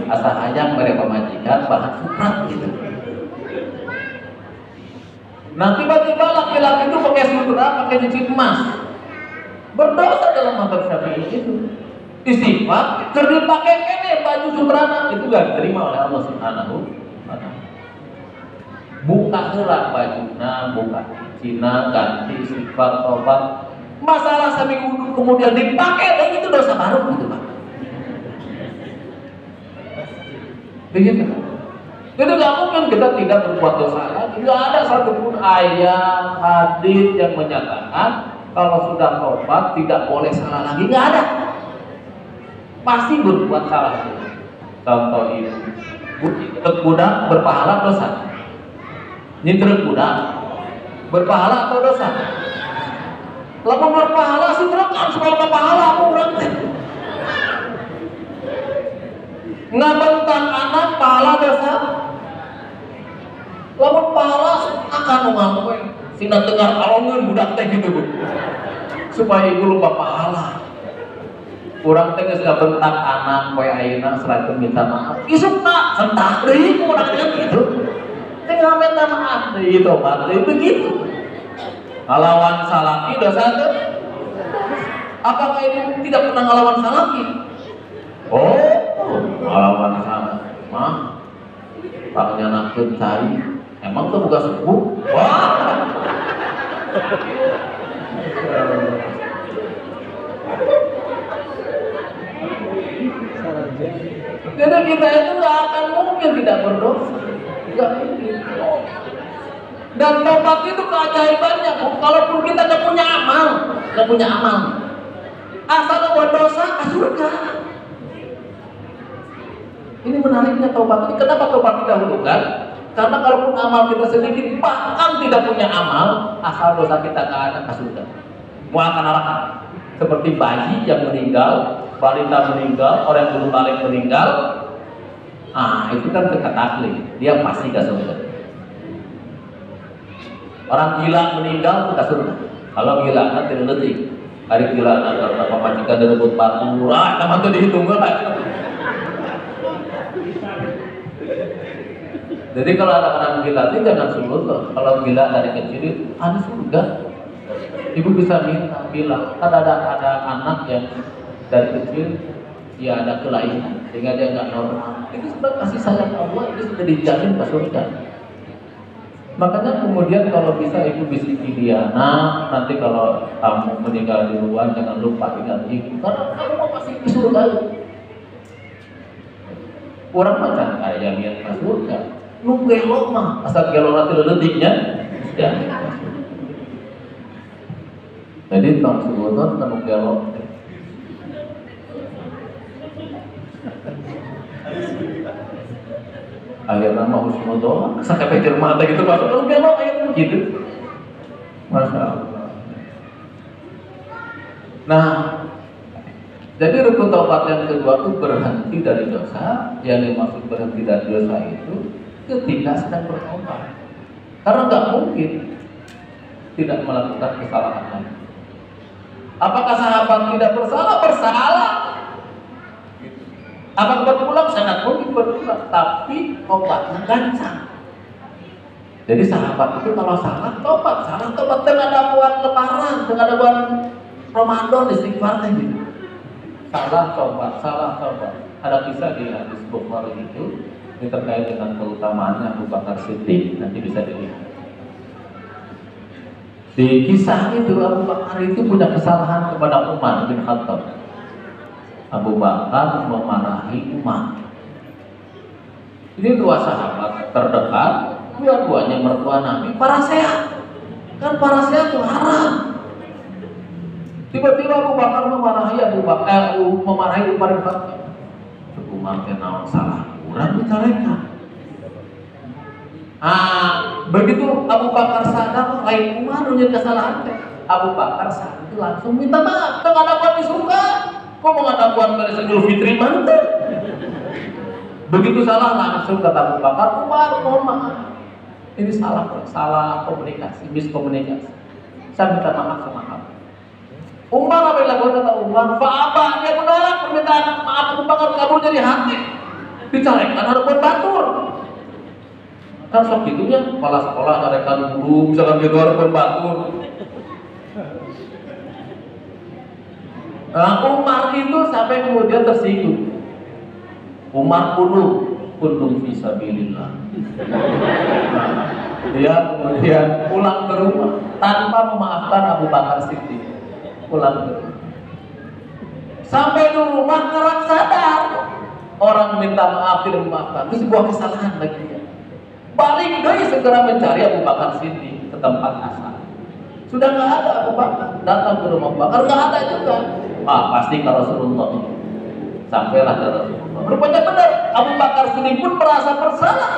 Asa hayang mereka majikan bahan sutra gitu. Nah tiba-tiba laki-laki itu pakai sutra, pakai cincin emas, berdosa dalam mazhab Syafi'i itu. Istighfar, kerja pakai kene baju sutrana itu gak diterima oleh Allah Subhanahu wa Ta'ala. Buka heula bajuna, buka cina, ganti istighfar, tobat. Masalah seminggu kemudian dipakai, dan itu dosa baru gitu Pak. Begitu. Jadi nggak mungkin kita tidak berbuat dosa lagi. Nggak ada satupun ayat, hadis yang menyatakan kalau sudah tobat tidak boleh salah lagi. Nggak ada. Pasti berbuat salah. Contoh ini, budak berpahala dosa. Nyintrek budak berpahala atau dosa? Lalu berpahala sih terus supaya berpahala aku orang teh. Ngabentang anak pahala dosa. Lalu pahala akan ngomong sina dengar kalongeun budak teh gitu supaya ibu lupa pahala. Kurang teh geus ngabentang anak poe ayeuna serakeun minta maaf. Isukna sentak deui ku urang gitu. Teh minta maaf deui tobat deui begitu. Ngalawan salaki dosa teh. Apakah ini tidak pernah ngalawan salaki? Oh, ngalawan salaki mah pangnyanangkeun cai. Emang tuh buka sepuh? Wah. Jadi kita itu nggak akan mungkin tidak berdosa, nggak mungkin. Dan tobat itu keajaibannya, kalaupun kita nggak punya amal, asal buat dosa ke surga. Ini menariknya tobat ini. Kenapa tobat didahulukan? Karena kalaupun amal kita sedikit, bahkan tidak punya amal, asal dosa kita nggak ada ke surga. Mau akan neraka. Seperti bayi yang meninggal, balita meninggal, orang yang belum balik meninggal, itu kan kekataklih, dia pasti ke surga. Orang gila meninggal ke surga. Kalau gila nanti letik, hari gila karena pemajikan direbut batu, nama itu dihitung lah. Jadi kalau anak-anak gila itu jangan sungguh. Kalau gila dari kecil itu ada surga. Ibu bisa minta, bilang, kan ada anak yang dari kecil ya ada kelainan sehingga dia nggak normal. Itu sudah kasih sayang Allah, itu sudah dijamin ke surga. Makanya kemudian kalau bisa ibu bisiki dia, nah nanti kalau kamu meninggal di luar jangan lupa ingat ibu, karena kamu mau pasti ke surga. Orang macam kayak niat ke surga, lu gelok mah, asal gelok nanti ledetiknya, ya. Jadi tong sebutan temu gelok. Akhirnya mau husnudon, sakit pikir mata gitu masuk temu gelok akhirnya gitu. Masya Allah. Nah, jadi rukun taubat yang kedua itu berhenti dari dosa. Yang dimaksud berhenti dari dosa itu ketika sedang bertobat. Karena nggak mungkin tidak melakukan kesalahan lagi. Apakah sahabat tidak bersalah? Bersalah. Apa buat pulang? Sangat mungkin buat pulang, tapi obatnya gancang. Jadi sahabat itu kalau salah tobat tengah ada buat lebaran, tengah ada buat Ramadan istighfarnya gitu. Salah tobat. Ada kisah di hadis Bukhari itu ini terkait dengan keutamaannya Abu Bakar Siddiq, nanti bisa dilihat. Di kisah itu Abu Bakar itu punya kesalahan kepada Umar bin Khattab. Abu Bakar memarahi Umar. Ini dua sahabat terdekat, dua-duanya mertua Nabi, para sehat. Kan para sehat itu haram. Tiba-tiba Abu Bakar memarahi Umar bin Khattab. Umar kenal salah kurang bicarakan. Begitu Abu Bakar sadar lain Umar punya kesalahan, Abu Bakar saat itu langsung minta maaf. Tengah ada buat disuka, kok mau ada buat beres Idul Fitri mantu. Begitu salah langsung kata Abu Bakar, Umar mohon maaf. Ini salah komunikasi, miskomunikasi. Saya minta maaf sama kamu. Umar apa yang lakukan kata Umar? Fa'aba, dia menolak permintaan maaf Abu Bakar, kabur jadi hati. Bicarakan ada buat batur. Kan sok gitunya, kepala sekolah ngarekan guru, misalkan gitu ada buat batur. Nah, Umar itu sampai kemudian tersinggung. Umar kunung fisabilillah. Dia kemudian pulang ke rumah tanpa memaafkan Abu Bakar Siddiq. Pulang ke rumah. Sampai di rumah ngerang sadar. Orang minta maaf tidak memaafkan. Itu sebuah kesalahan bagi dia. Balik doi segera mencari Abu Bakar Siddiq ke tempat asal. Sudah nggak ada Abu Bakar. Datang ke rumah Abu Bakar nggak ada juga. Pasti ke Rasulullah. Sampailah ke Rasulullah. Rupanya benar. Abu Bakar Siddiq pun merasa bersalah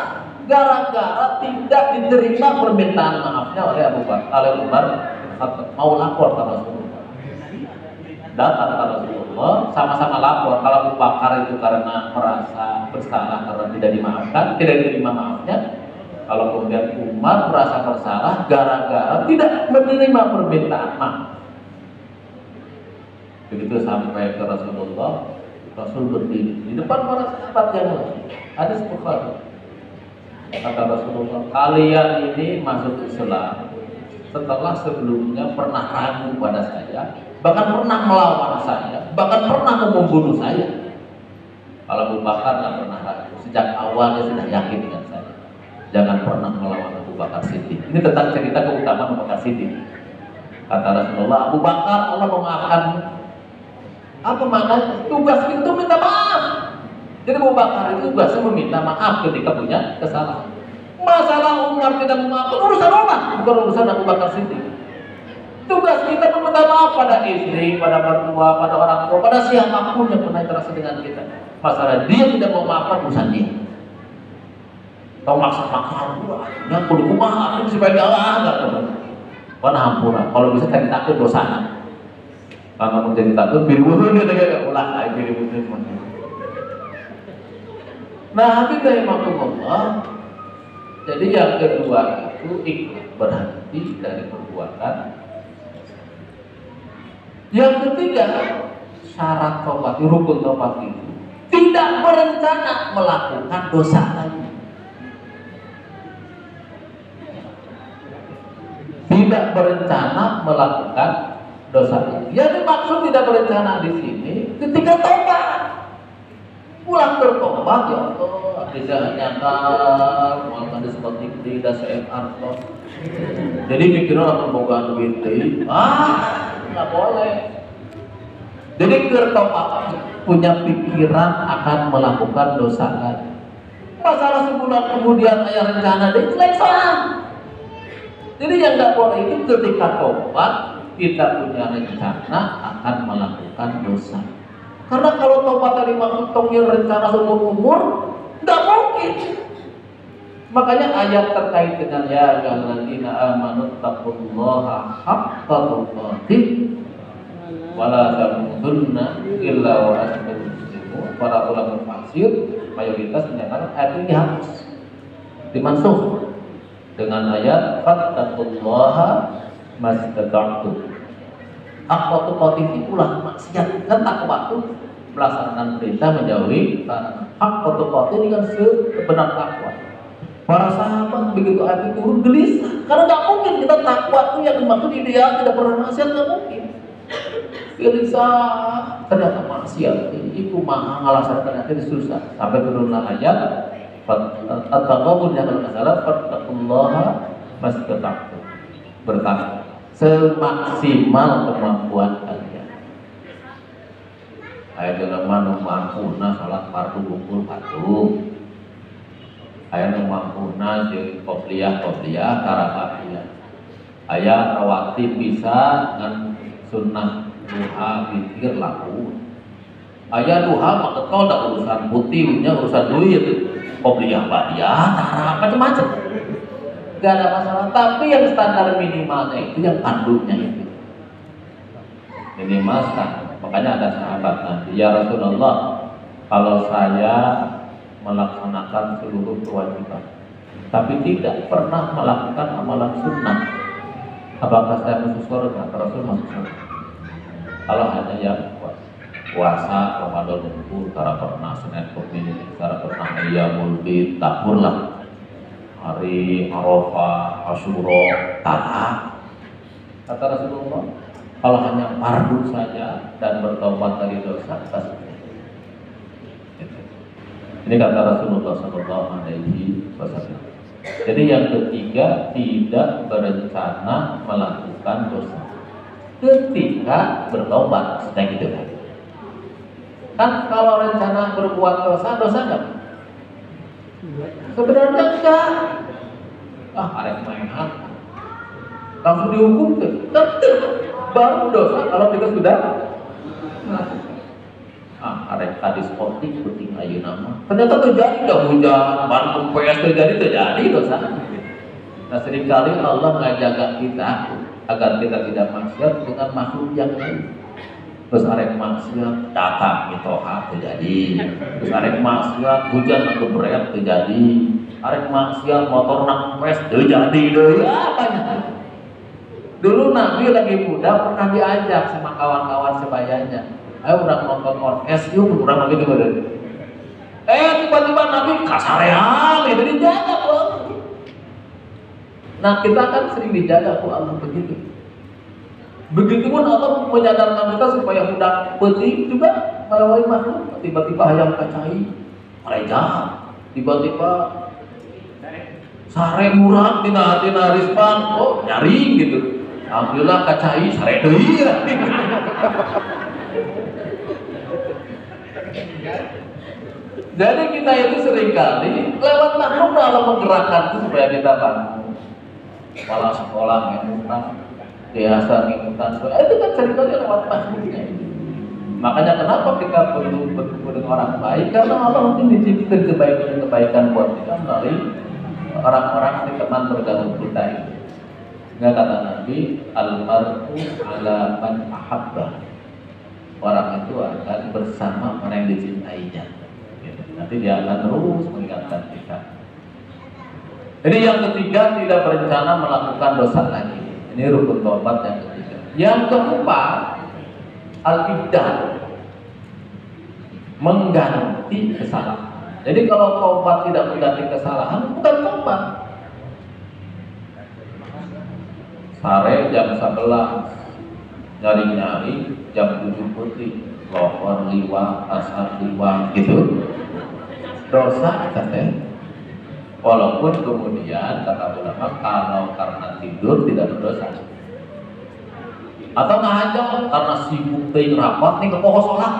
gara-gara tidak diterima permintaan maafnya oleh Abu Bakar, oleh Umar. Mau lapor ke Rasulullah. Datang ke Rasulullah, sama-sama lapor. Kalau Abu Bakar itu karena merasa bersalah karena tidak dimaafkan, tidak diterima maafnya. Kalau kemudian Umar merasa bersalah gara-gara tidak menerima permintaan maaf. Begitu sampai ke Rasulullah, Rasul berdiri di depan para sahabat yang lain. Hadis Bukhari. Kata Rasulullah, kalian ini masuk Islam setelah sebelumnya pernah ragu pada saya, bahkan pernah melawan saya, bahkan pernah membunuh saya. Kalau Abu Bakar tidak pernah ragu, sejak awal dia sudah yakin dengan saya. Jangan pernah melawan Abu Bakar Siddiq. Ini tentang cerita keutamaan Abu Bakar Siddiq. Kata Rasulullah, Abu Bakar Allah memaafkan. Apa maknanya? Tugas itu minta maaf. Jadi Abu Bakar itu tugasnya meminta maaf ketika punya kesalahan. Masalah Umar tidak memaafkan urusan Umar, bukan urusan Abu Bakar Siddiq. Tugas kita meminta maaf pada istri, pada mertua, pada orang tua, pada siapapun yang pernah interaksi dengan kita. Masalah dia tidak mau maafkan urusan dia. Kau maksa-maksa yang kudu kumaha aku supaya Allah enggak tahu. Wana hampura. Kalau bisa tadi takut dosana. Kalau menjadi takut biru dia tega ulah ai biru semua. Nah, kita Allah. Jadi yang kedua itu ikhlas, berhenti dari perbuatan. Yang ketiga, syarat tobat, rukun tobat itu tidak berencana melakukan dosa lagi. Tidak berencana melakukan dosa lagi. Yang dimaksud tidak berencana di sini ketika tobat. Pulang bertobat ya Allah, tidak nyakar, mau ada seperti tidak CMR toh. Jadi mikirnya orang boga duit deh, nggak boleh. Jadi bertobat punya pikiran akan melakukan dosa lagi. Masalah sebulan kemudian ayah rencana deh, selesai. Jadi yang nggak boleh itu ketika tobat kita punya rencana akan melakukan dosa. Karena kalau tobat dari maksudnya rencana seumur umur, nggak mungkin. Makanya ayat terkait dengan ya ayyuhalladzina amanu taqullaha haqqa tuqatih wa la tamutunna illa wa antum muslimun. Para ulama tafsir mayoritas menyatakan ayat ini hapus, dimansuh dengan ayat fattaqullaha mastata'tum. Haqqa tuqatih ulah maksiat kan takwa itu pelaksanaan perintah, menjauhi larangan. Hak tuqatih ini kan sebenar takwa. Para sahabat begitu ayat turun gelisah, karena nggak mungkin kita takwa itu yang dimaksud ideal, tidak pernah maksiat, nggak mungkin. Gelisah, ternyata maksiat itu mah alasan ternyata susah. Sampai turunlah ayat at-taqabun yang bermasalah, fattaqullaha mastata'tum, bertakwa semaksimal kemampuan kalian. Ayat dalam manu mampuna salat fardu gugur patuh. Ayat mampuna jeung qobliyah karakafiyah. Ayat rawatib bisa dengan sunnah duha witir laku. Ayat duha maka kau ada urusan putihnya, urusan duit, qobliyah badiah, macam-macam. Gak ada masalah, tapi yang standar minimalnya itu yang tanduknya itu minimal standar. Makanya ada sahabat nanti, ya Rasulullah, kalau saya melaksanakan seluruh kewajiban tapi tidak pernah melakukan amalan sunnah, apakah saya masuk surga? Rasul masuk surga. Kalau hanya yang puasa Ramadan umpur, cara pernah Senin Kamis, cara pernah Ayyamul Bid, takurlah hari Arafah, Asyura, tata. Kata Rasulullah, kalau hanya fardu saja dan bertobat dari dosa, pasti. Ini kata Rasulullah SAW. Jadi yang ketiga, tidak berencana melakukan dosa ketika bertobat, sedang gitu kan. Kan kalau rencana berbuat dosa nggak? Sebenarnya enggak. Arek mainan langsung dihukum tuh. Baru dosa kalau kita sudah arek tadi sporting penting ayeuna nama. Ternyata terjadi dah hujan, ban kempes terjadi dosa. Nah, seringkali Allah mengajaga kita agar kita tidak maksiat dengan makhluk yang lain. Terus arek maksiat datang mitoha terjadi. Terus arek maksiat hujan atau berat terjadi. Arek maksiat motor nak kempes terjadi deh. Banyak. Dulu Nabi lagi muda pernah diajak sama kawan-kawan sebayanya. Ayo udah nonton orkes yuk, kurang lagi juga deh. Tiba-tiba Nabi kasarean, itu dijaga Allah. Nah kita kan sering dijaga Allah begitu. Begitupun Allah menyadarkan kita supaya udah peti juga melewati makhluk. Tiba-tiba hayam kacai, gereja. Tiba-tiba sare murah tina rispan, nyaring gitu. Alhamdulillah kacai sare deui. Jadi kita itu seringkali lewat makhluk Allah menggerakkan itu supaya kita bangun. Kepala sekolah ngikutan, biasa ngikutan, itu kan ceritanya lewat makhluknya. Makanya kenapa kita perlu bertemu dengan orang baik? Karena Allah mungkin menciptakan kebaikan buat kita melalui orang-orang di teman bergabung kita ini. Nggak kata Nabi, al-mar'u ala man ahabba. Orang itu akan bersama orang yang dicintainya. Nanti dia akan terus mengingatkan kita. Jadi yang ketiga, tidak berencana melakukan dosa lagi. Ini rukun taubat yang ketiga. Yang keempat, al-ibdah, mengganti kesalahan. Jadi kalau taubat tidak mengganti kesalahan, bukan taubat. Sare jam 11 nyari-nyari jam 7 putih, lohor liwa, asar liwa gitu. Dosa katanya. Walaupun kemudian kata ulama kalau karena tidur tidak berdosa. Atau ngajak karena sibuk teuing rapat nih ke pokok sholat.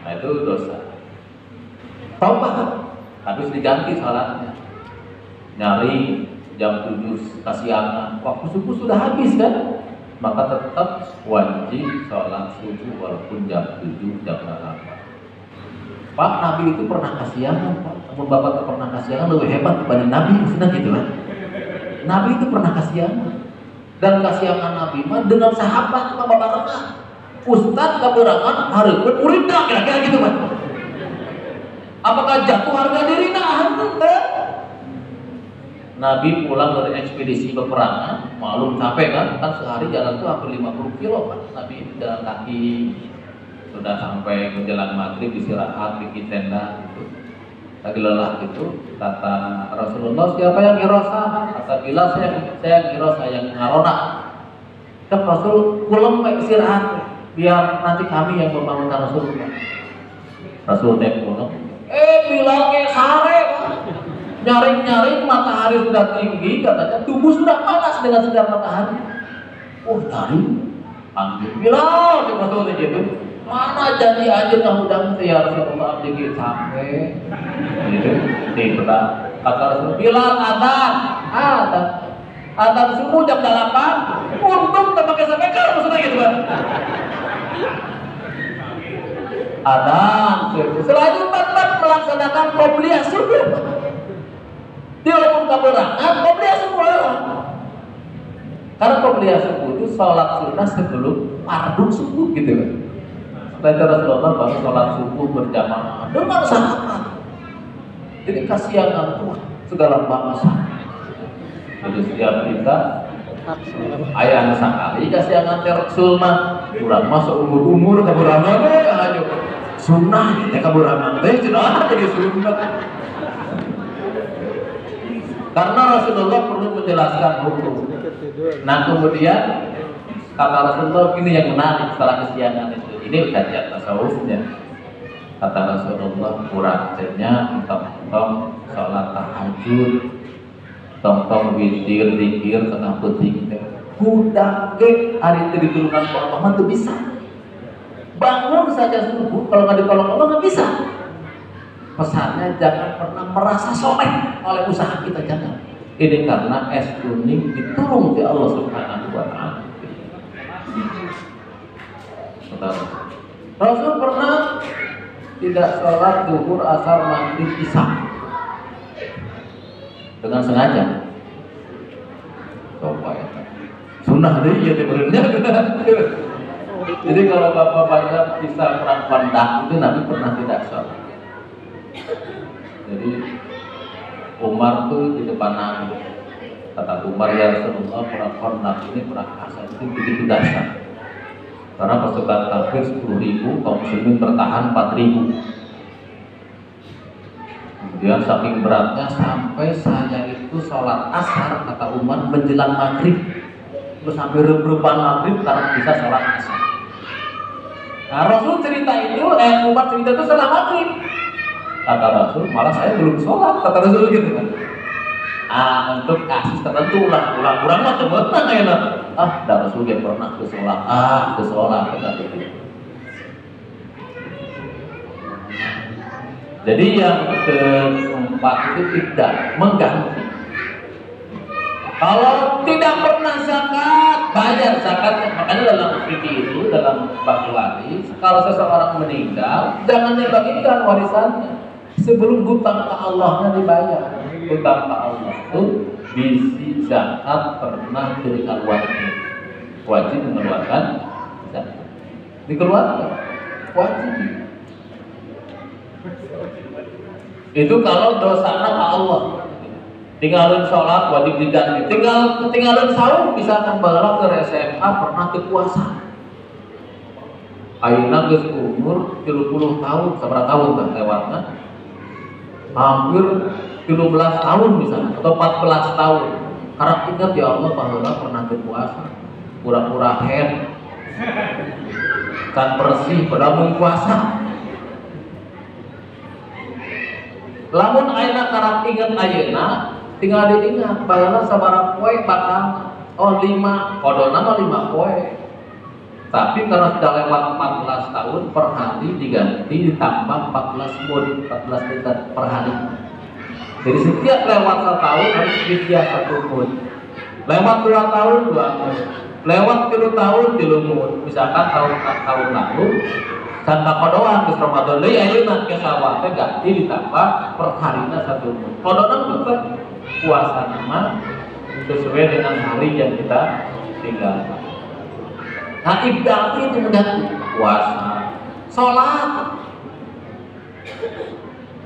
Nah itu dosa. Taubat habis diganti sholatnya. Nyari jam 7 kasihan, waktu subuh sudah habis kan? Maka tetap wajib sholat subuh walaupun jam 7 jam 8. Pak, Nabi itu pernah kasihan, Pak. Namun Bapak pernah kasihan lebih hebat dibanding Nabi, maksudnya gitu kan? Nabi itu pernah kasihan, dan kasihan Nabi mah dengan sahabat sama bapak Ustadz keberangan hareupeun muridna, kira-kira gitu kan? Apakah jatuh harga diri Nabi pulang dari ekspedisi peperangan, maklum capek kan sehari jalan tuh hampir 50 kilo Pak. Nabi itu jalan kaki. sudah sampai menjelang maghrib istirahat bikin tenda gitu. Lagi lelah gitu, kata Rasulullah, siapa yang ngirosa? Kata Bilal, saya ngirosa yang ngarona. Dan Rasul pulang istirahat, biar nanti kami yang membangunkan Rasulullah. Rasul pulang, Bilal kayak sare, nyaring-nyaring matahari sudah tinggi, katanya tubuh sudah panas dengan sinar matahari. Oh nyaring, panggil Bilal, Rasul gitu. Mana janji aja kamu dan ya Rasulullah dikit sampai gitu. Nih benar kata Rasul Bilal adzan subuh jam 8 untung tak pakai sampai kan maksudnya gitu kan. Adzan selanjutnya melaksanakan qobliyah subuh. Dia walaupun kaberangan qobliyah subuh. Karena qobliyah subuh itu sholat sunnah sebelum fardu subuh gitu kan. Setelah Rasulullah baru sholat subuh berjamaah dengan sahabat. Jadi kasihan Tuhan segala bangsa. Jadi setiap kita ayah sekali kasihan Rasul mah kurang masuk umur kaburangan aja sunnah ya kaburangan teh cenah jadi sunnah. Karena Rasulullah perlu menjelaskan hukum. Nah kemudian kata Rasulullah ini yang menarik setelah kesiangan itu. Ini kajian tasawufnya. Kata Rasulullah kurangnya tong sholat tahajud, tong witir, zikir, tengah putih gitu. Udah ke hari itu ditulungan Allah itu bisa. Bangun saja subuh, kalau nggak ditolong Allah nggak bisa. Pesannya jangan pernah merasa soleh oleh usaha kita, jangan. Ini karena es kuning ditolong oleh Allah Subhanahu wa Ta'ala. Rasul pernah tidak sholat zuhur, asar, maghrib, isya dengan sengaja. Coba ya, sunnah deh ya sebenarnya. Jadi kalau bapak baca kisah perang Khandaq itu Nabi pernah tidak sholat. Jadi Umar tuh di depan Nabi. Kata Umar, ya Rasulullah, perang Khandaq ini perang asal itu begitu dahsyat. Karena pasukan kafir 10.000, kaum muslimin bertahan 4.000. Kemudian saking beratnya sampai saya itu sholat asar, kata Umar, menjelang maghrib. Terus sampai reban maghrib karena bisa sholat asar. Nah Rasul cerita itu, Umar cerita itu setelah maghrib. Kata Rasul, malah saya belum sholat, kata Rasul gitu kan. Untuk kasus tertentu kurang mah teman-teman enak. Dah Rasul dia pernah ke sholat kata gitu. Jadi yang keempat itu tidak mengganti. Kalau tidak pernah zakat, bayar zakatnya. Makanya dalam fikih itu, dalam bagi waris, kalau seseorang meninggal, jangan dibagikan warisannya sebelum hutang ke Allahnya dibayar. Hutang ke Allah itu bisi zakat pernah dikeluarkan, wajib mengeluarkan zakat, dikeluarkan wajib. Itu kalau dosanya ke Allah. Tinggalin sholat wajib diganti, tinggalin sahur misalkan balap ke SMA pernah ke puasa. Ayeuna geus umur 30 tahun, seberapa tahun kan lewatnya? Hampir 17 tahun misalnya atau 14 tahun. Karena ingat ya Allah bahwa pernah berpuasa, pura-pura head, kan bersih pada mau puasa. Lamun ayeuna karang ingat ayeuna, tinggal diingat bahwa sabaraha poe bakal 5, kodona mah 5 poe. Tapi karena sudah lewat 14 tahun per hari diganti ditambah 14 mud, 14 liter per hari. Jadi setiap lewat 1 tahun harus dibiaya 1 mud. Lewat 2 tahun 2 mud. Lewat 3 tahun 3 mud. Misalkan tahun lalu tanpa kodoan ke Ramadan deui ayeuna ke sawah teh ganti ditambah per harina 1 mud. Kodona bukan puasa nama sesuai dengan hari yang kita tinggalkan. Nah ibadah itu mengganti puasa, sholat.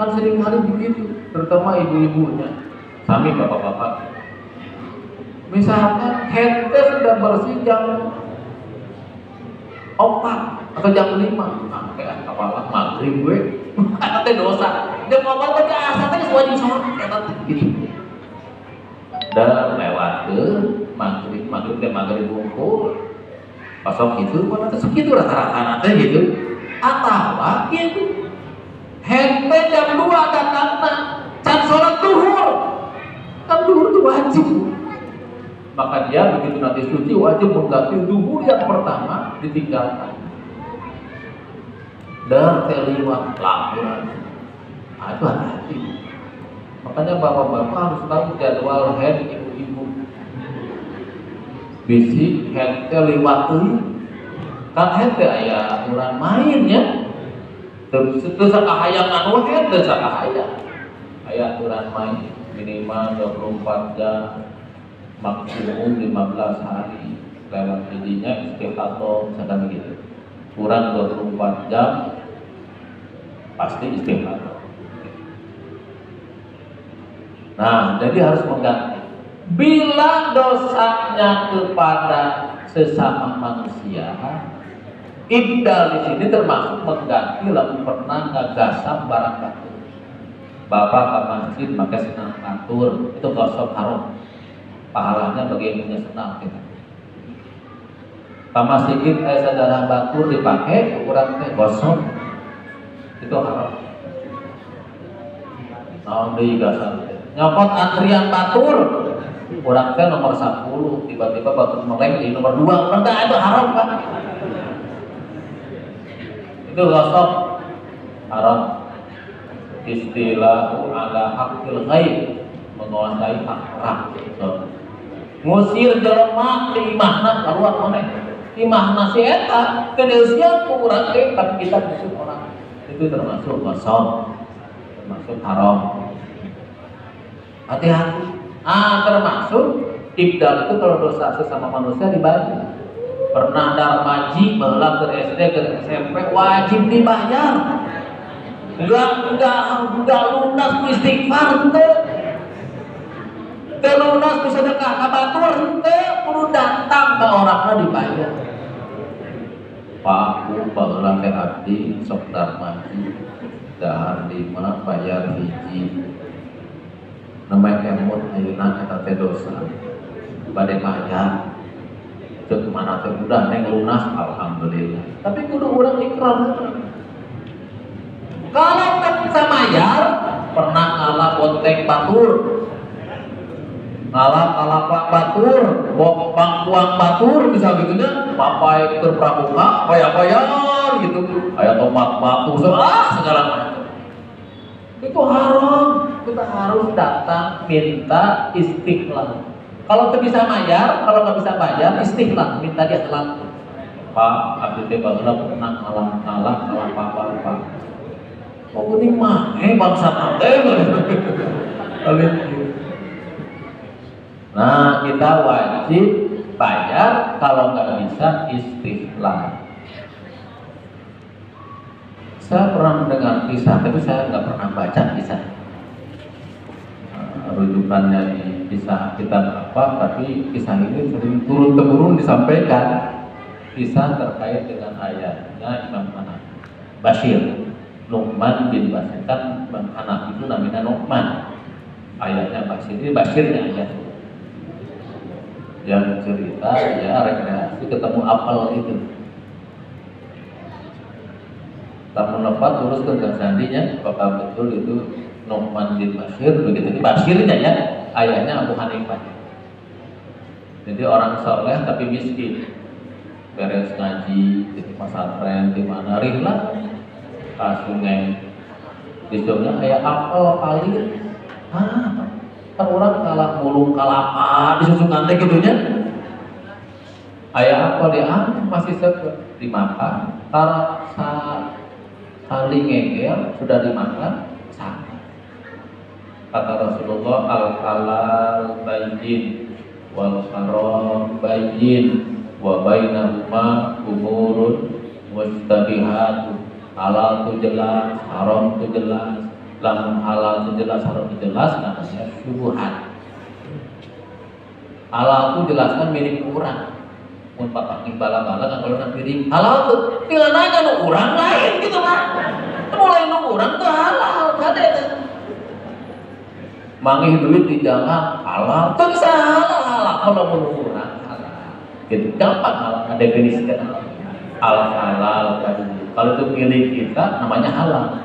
Kan sering kali begitu, terutama ibu-ibunya, kami bapak-bapak. Misalkan headnya sudah bersih jam 4 atau jam 5, kayak kepala maghrib gue kata dosa dia ngomong tadi asa tadi wajib sholat kata gini dan lewat ke maghrib dia maghrib buku pasok itu mana tuh segitu rata-rata nanti gitu atau gitu hente jam 2 datangna can sholat duhur kan duhur itu wajib maka dia begitu nanti suci wajib mengganti duhur yang pertama ditinggalkan dan terliwat laporan itu hati-hati makanya bapak-bapak harus tahu jadwal head ibu-ibu bisi head terliwat kan head aya aturan mainnya terus sakahayang anu head dan sakahayang aya aturan main minimal 24 jam maksimum 15 hari lewat jadinya istiqato misalkan begitu kurang 24 jam pasti istiqato. Nah jadi harus mengganti bila dosanya kepada sesama manusia ibdal di sini termasuk mengganti lalu pernah ngagasam barang batur bapak ke masjid maka senang batur itu gosok haram pahalanya bagi yang punya senang kita. Sama sedikit saudara batur dipakai ukuran teh gosong itu haram. Naon deui gasan nyopot antrian batur kurang teh nomor 10 tiba-tiba batur meleng di nomor 2 enggak itu haram kan itu gosok haram istilahku ala hakil ghaib menguasai hak rakyat ngusir jelema di imahna keluar mana imahna si eta kedeusian kurang teh tapi kita musuh orang itu termasuk gosok termasuk haram hati-hati termasuk ibdal itu kalau dosa sesama manusia dibagi pernah darmaji baheula ke SD ke SMP wajib dibayar enggak lunas istighfar teu lunas sedekah ka batur teu kudu datang ka orangna dibayar Pak baheula teh abdi sok darmaji dahar 5 bayar hiji namanya kemot ayeuna eta teh dosa bade bayar teu kumaha teh udah neng lunas alhamdulillah tapi kudu urang ikrar kalau tak bisa bayar pernah ngalah bonteng batur ngalah kalapa batur bangkuang batur bisa gitunya papai terpramuka bayar gitu kayak tomat batu segala macam itu haram kita harus datang minta istiqlal kalau tak bisa bayar kalau nggak bisa bayar istiqlal minta dia telat Pak abdi teh baheula pernah ngalah apa oh ini mah bangsa teh nah kita wajib bayar kalau nggak bisa istiqlal saya pernah mendengar kisah tapi saya nggak pernah baca kisah rujukannya di kisah kitab apa tapi kisah ini sering turun-temurun disampaikan kisah terkait dengan ayahnya Imam Hanafi Bashir Nu'man bin Bashir kan Imam Hanafi itu namanya Nu'man ayahnya Bashir ini Bashirnya ayah yang cerita ya rekreasi ketemu apel itu tak menepat terus ke sandinya apakah betul itu Nu'man bin Bashir begitu ini Bashirnya ya ayahnya Abu Hanifah jadi orang soleh tapi miskin beres ngaji di pesantren di mana rihlah ke sungai disuruhnya kayak apel paling kan orang kalah mulung kalapa disusungan teh gitunya aya apa dia masih seger dimakan karena saling ngegel sudah dimakan sama kata Rasulullah al-halal bayyin wal haram bayyin wa bainahuma umurun mustabihat halal itu jelas haram itu jelas lamun halal itu jelas haram itu jelas namanya syubhat halal itu jelaskan milik orang mun papangi bala-bala kalau nang piring halal tuh tinggal nanya nu urang lain gitu mah mulai nu urang tuh halal kade teh mangih duit di jalan halal tuh bisa halal kalau mun urang halal gitu gampang halal definisikan halal tadi kalau itu milik kita namanya halal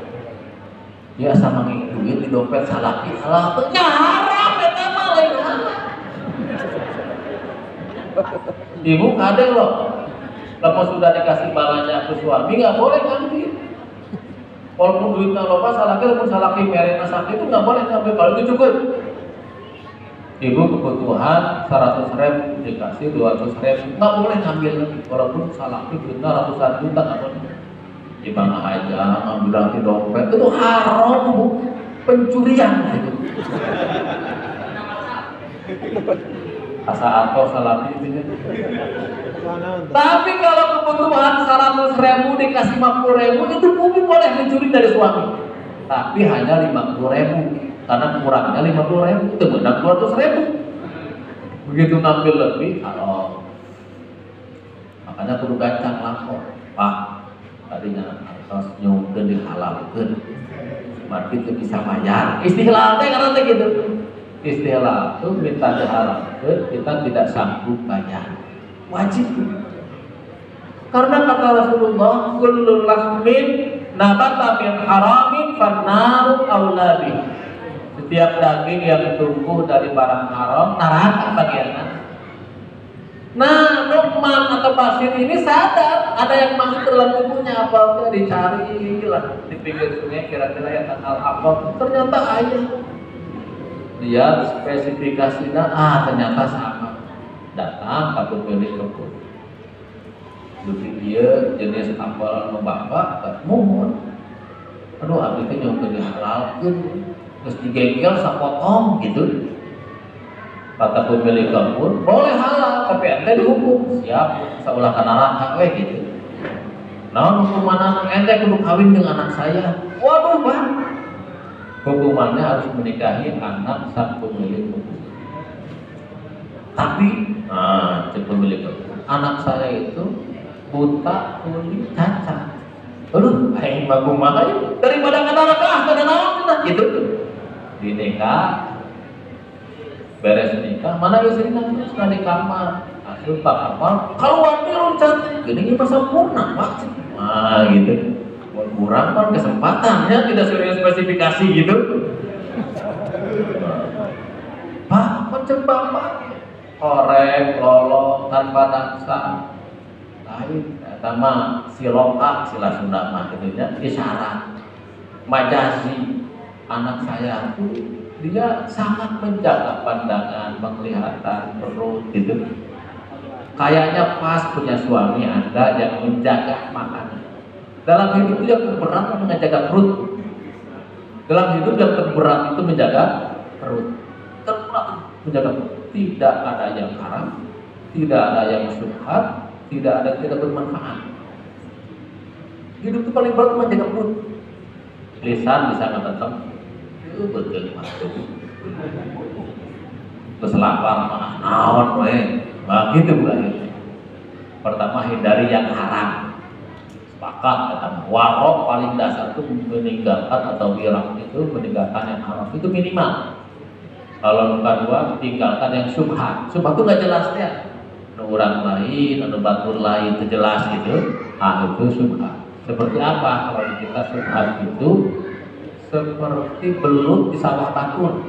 ya sama mangih duit di dompet salaki halal tuh nya haram eta mah lain halal. Ibu kadang loh, kalau sudah dikasih balanya ke suami nggak boleh ngambil. Walaupun duitnya lupa, walaupun salah merena sakit itu nggak boleh ngambil. Kalau itu cukup. Ibu kebutuhan 100.000 dikasih 200.000 nggak boleh ngambil lagi. Walaupun salah duitnya ratusan juta nggak boleh. Gimana aja ngambil lagi dompet itu haram bu, pencurian gitu. Asa atau salah itu. Tapi kalau kebutuhan 100.000 dikasih 50.000 itu mungkin boleh mencuri dari suami. Tapi hanya 50.000 karena kurangnya 50.000 itu benar 200.000. Begitu ngambil lebih kalau makanya kudu gancang lapor. Pak, tadinya harus nyungkeun dihalalkeun. Berarti itu bisa bayar. Istilah teh karena gitu. Istilah itu minta dihalalkeun kita tidak sanggup bayar. Wajib. Karena kata Rasulullah, kullu lahmin nabata min haramin fannaru aula bih. Setiap daging yang tumbuh dari barang haram neraka bagiannya. Nah, Nu'man atau Bashir ini sadar ada yang masuk dalam tubuhnya apa dicari lah di pinggir sungai kira-kira yang kenal apa. Ternyata ayam. Dia spesifikasinya ternyata sama. Datang ke pemilik kebun. Jadi dia jenis apel nu bapak mohon. Aduh abdi teh nyoba dihalalkeun. Terus digengkel sapotong gitu. Kata pemilik kebun, boleh halal tapi ente dihukum. Siap, saulah ka neraka we gitu. Naon hukuman anak ente kudu kawin dengan anak saya. Waduh, Bang. Hukumannya harus menikahi anak sang pemilik kebun. Tapi, pemilik kebun, anak saya itu buta, tuli, cacat. Aduh, aing mah kumaha ya? Daripada ka neraka kada naon gitu. Dinikah, beres nikah, mana istrinya terus di kamar. Hasil Pak Kapal, keluar nih loncat, gini mah sempurna, Pak. Gitu. Buat kurang kan kesempatannya tidak sesuai spesifikasi gitu. Pak, macam bapak korek, lolo, tanpa daksa lain, sama siloka, sila Sunda mah gitu ya, isyarat majazi. Anak saya tuh dia sangat menjaga pandangan, penglihatan, perut gitu. Kayaknya pas punya suami Anda yang menjaga makanan. Dalam hidup itu yang terberat menjaga perut. Dalam hidup yang terberat itu menjaga perut. Terberat menjaga perut. Tidak ada yang haram, tidak ada yang syubhat, tidak ada yang tidak bermanfaat. Hidup itu paling berat menjaga perut. Lisan bisa ngetetem, betul masuk. Terus lapar mah naon we. Begitu bukan. Pertama hindari yang haram. Sepakat kata warok paling dasar itu meninggalkan atau wirang itu meninggalkan yang haram itu minimal. Kalau nomor dua tinggalkan yang syubhat. Syubhat itu nggak jelas ya. Orang lain, ada batur lain itu jelas gitu. Itu syubhat. Seperti apa kalau kita syubhat itu? Seperti belut di sawah batur.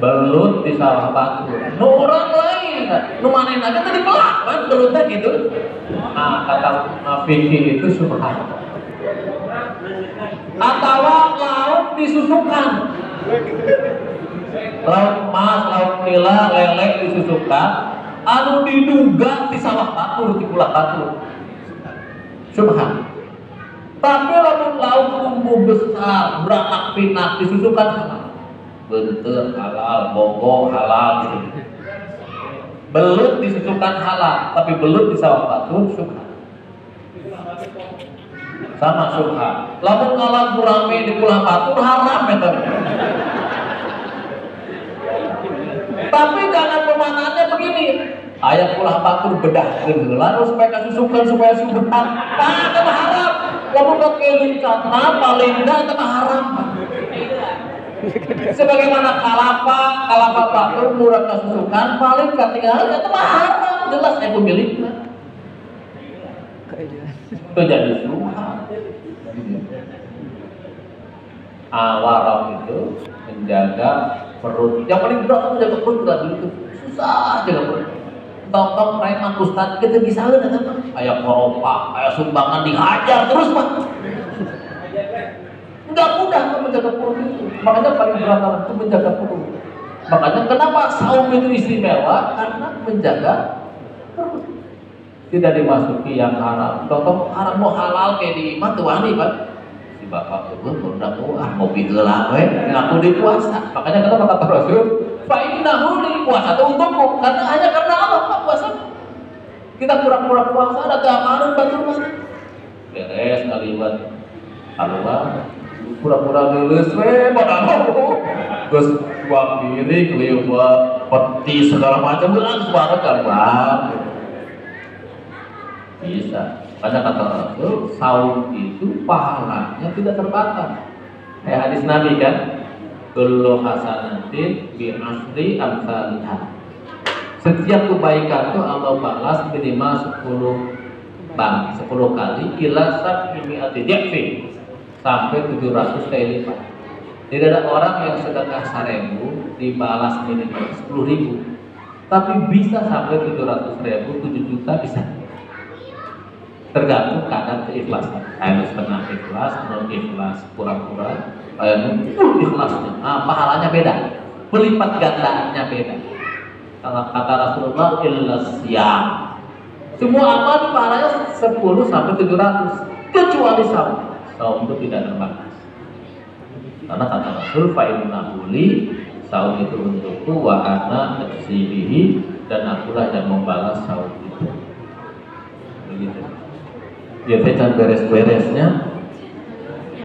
Belut di sawah batur. Orang lain, manen aja tadi pelak kan belutnya gitu. Kata fikih itu syubhat. Atau lauk disusukan. Lauk emas, lauk nila, lele disusukan. Anu diduga di sawah batur, di pulau batur. Syubhat. Tapi lauk bumbu besar, beranak pinak disusukan halal. Bentur halal, bogo halal gitu. Belut disusukan halal, tapi belut di sawah batur syubhat. Sama syubhat. Lamun ngalah gurame di pulau batur haram ya. Tapi jangan perumahannya begini. Ayat ulah batur bedah geula supaya kasusukan supaya subhan. Nah, teu haram. Lamun pakai lincatna paling teu haram. Sebagaimana kalapa batur murah kasusukan paling katinggalan teu haram. Jelas aya pemilikna. Itu jadi subhan. Warok itu menjaga perut. Yang paling berat itu menjaga perut juga dulu. Susah jaga perut. Tong-tong preman ustad kita bisa ada apa? Kayak koropa, kayak sumbangan dihajar terus pak. Enggak mudah menjaga perut itu. Makanya paling berat itu menjaga perut. Makanya kenapa saum itu istimewa? Karena menjaga perut. Tidak dimasuki yang haram. Tong-tong haram mau halal kayak di imam tuh wani pak. Si bapak itu udah ngopi geula we, ngaku di puasa. Makanya kata Rasul, fa innahu li puasa itu untukku. Karena hanya karena Allah Pak puasa. Kita pura-pura puasa ada keamanan batur mana? Beres ngaliwat haluan, pura-pura geuleuh we padahal geus dua piring lieu peti segala macam geus suara kabar. Bisa. Pada kata Rasul, saum itu pahalanya tidak terbatas. Kayak hadis Nabi kan, kullu hasanatin bi asri amsalihah. Setiap kebaikan itu Allah balas minimal 10 kali ila sab'imi'ati dhi'fin sampai 700 kali lipat. Tidak ada orang yang sedekah 1.000 dibalas minimal 10.000, tapi bisa sampai 700.000, 7 juta bisa. Tergantung kadar keikhlasan. Ada setengah ikhlas, non ikhlas, pura-pura, ikhlasnya. Nah, pahalanya beda, melipat gandaannya beda. Kalau kata Rasulullah, illasiyam. Semua amal pahalanya 10 sampai 700, kecuali saum. Saum itu tidak terbatas. Karena kata Rasul, fa'innahu li, saum itu untukku, wa ana ajzibihi, dan akulah yang membalas saum itu. Begitu. Ya, beres-beresnya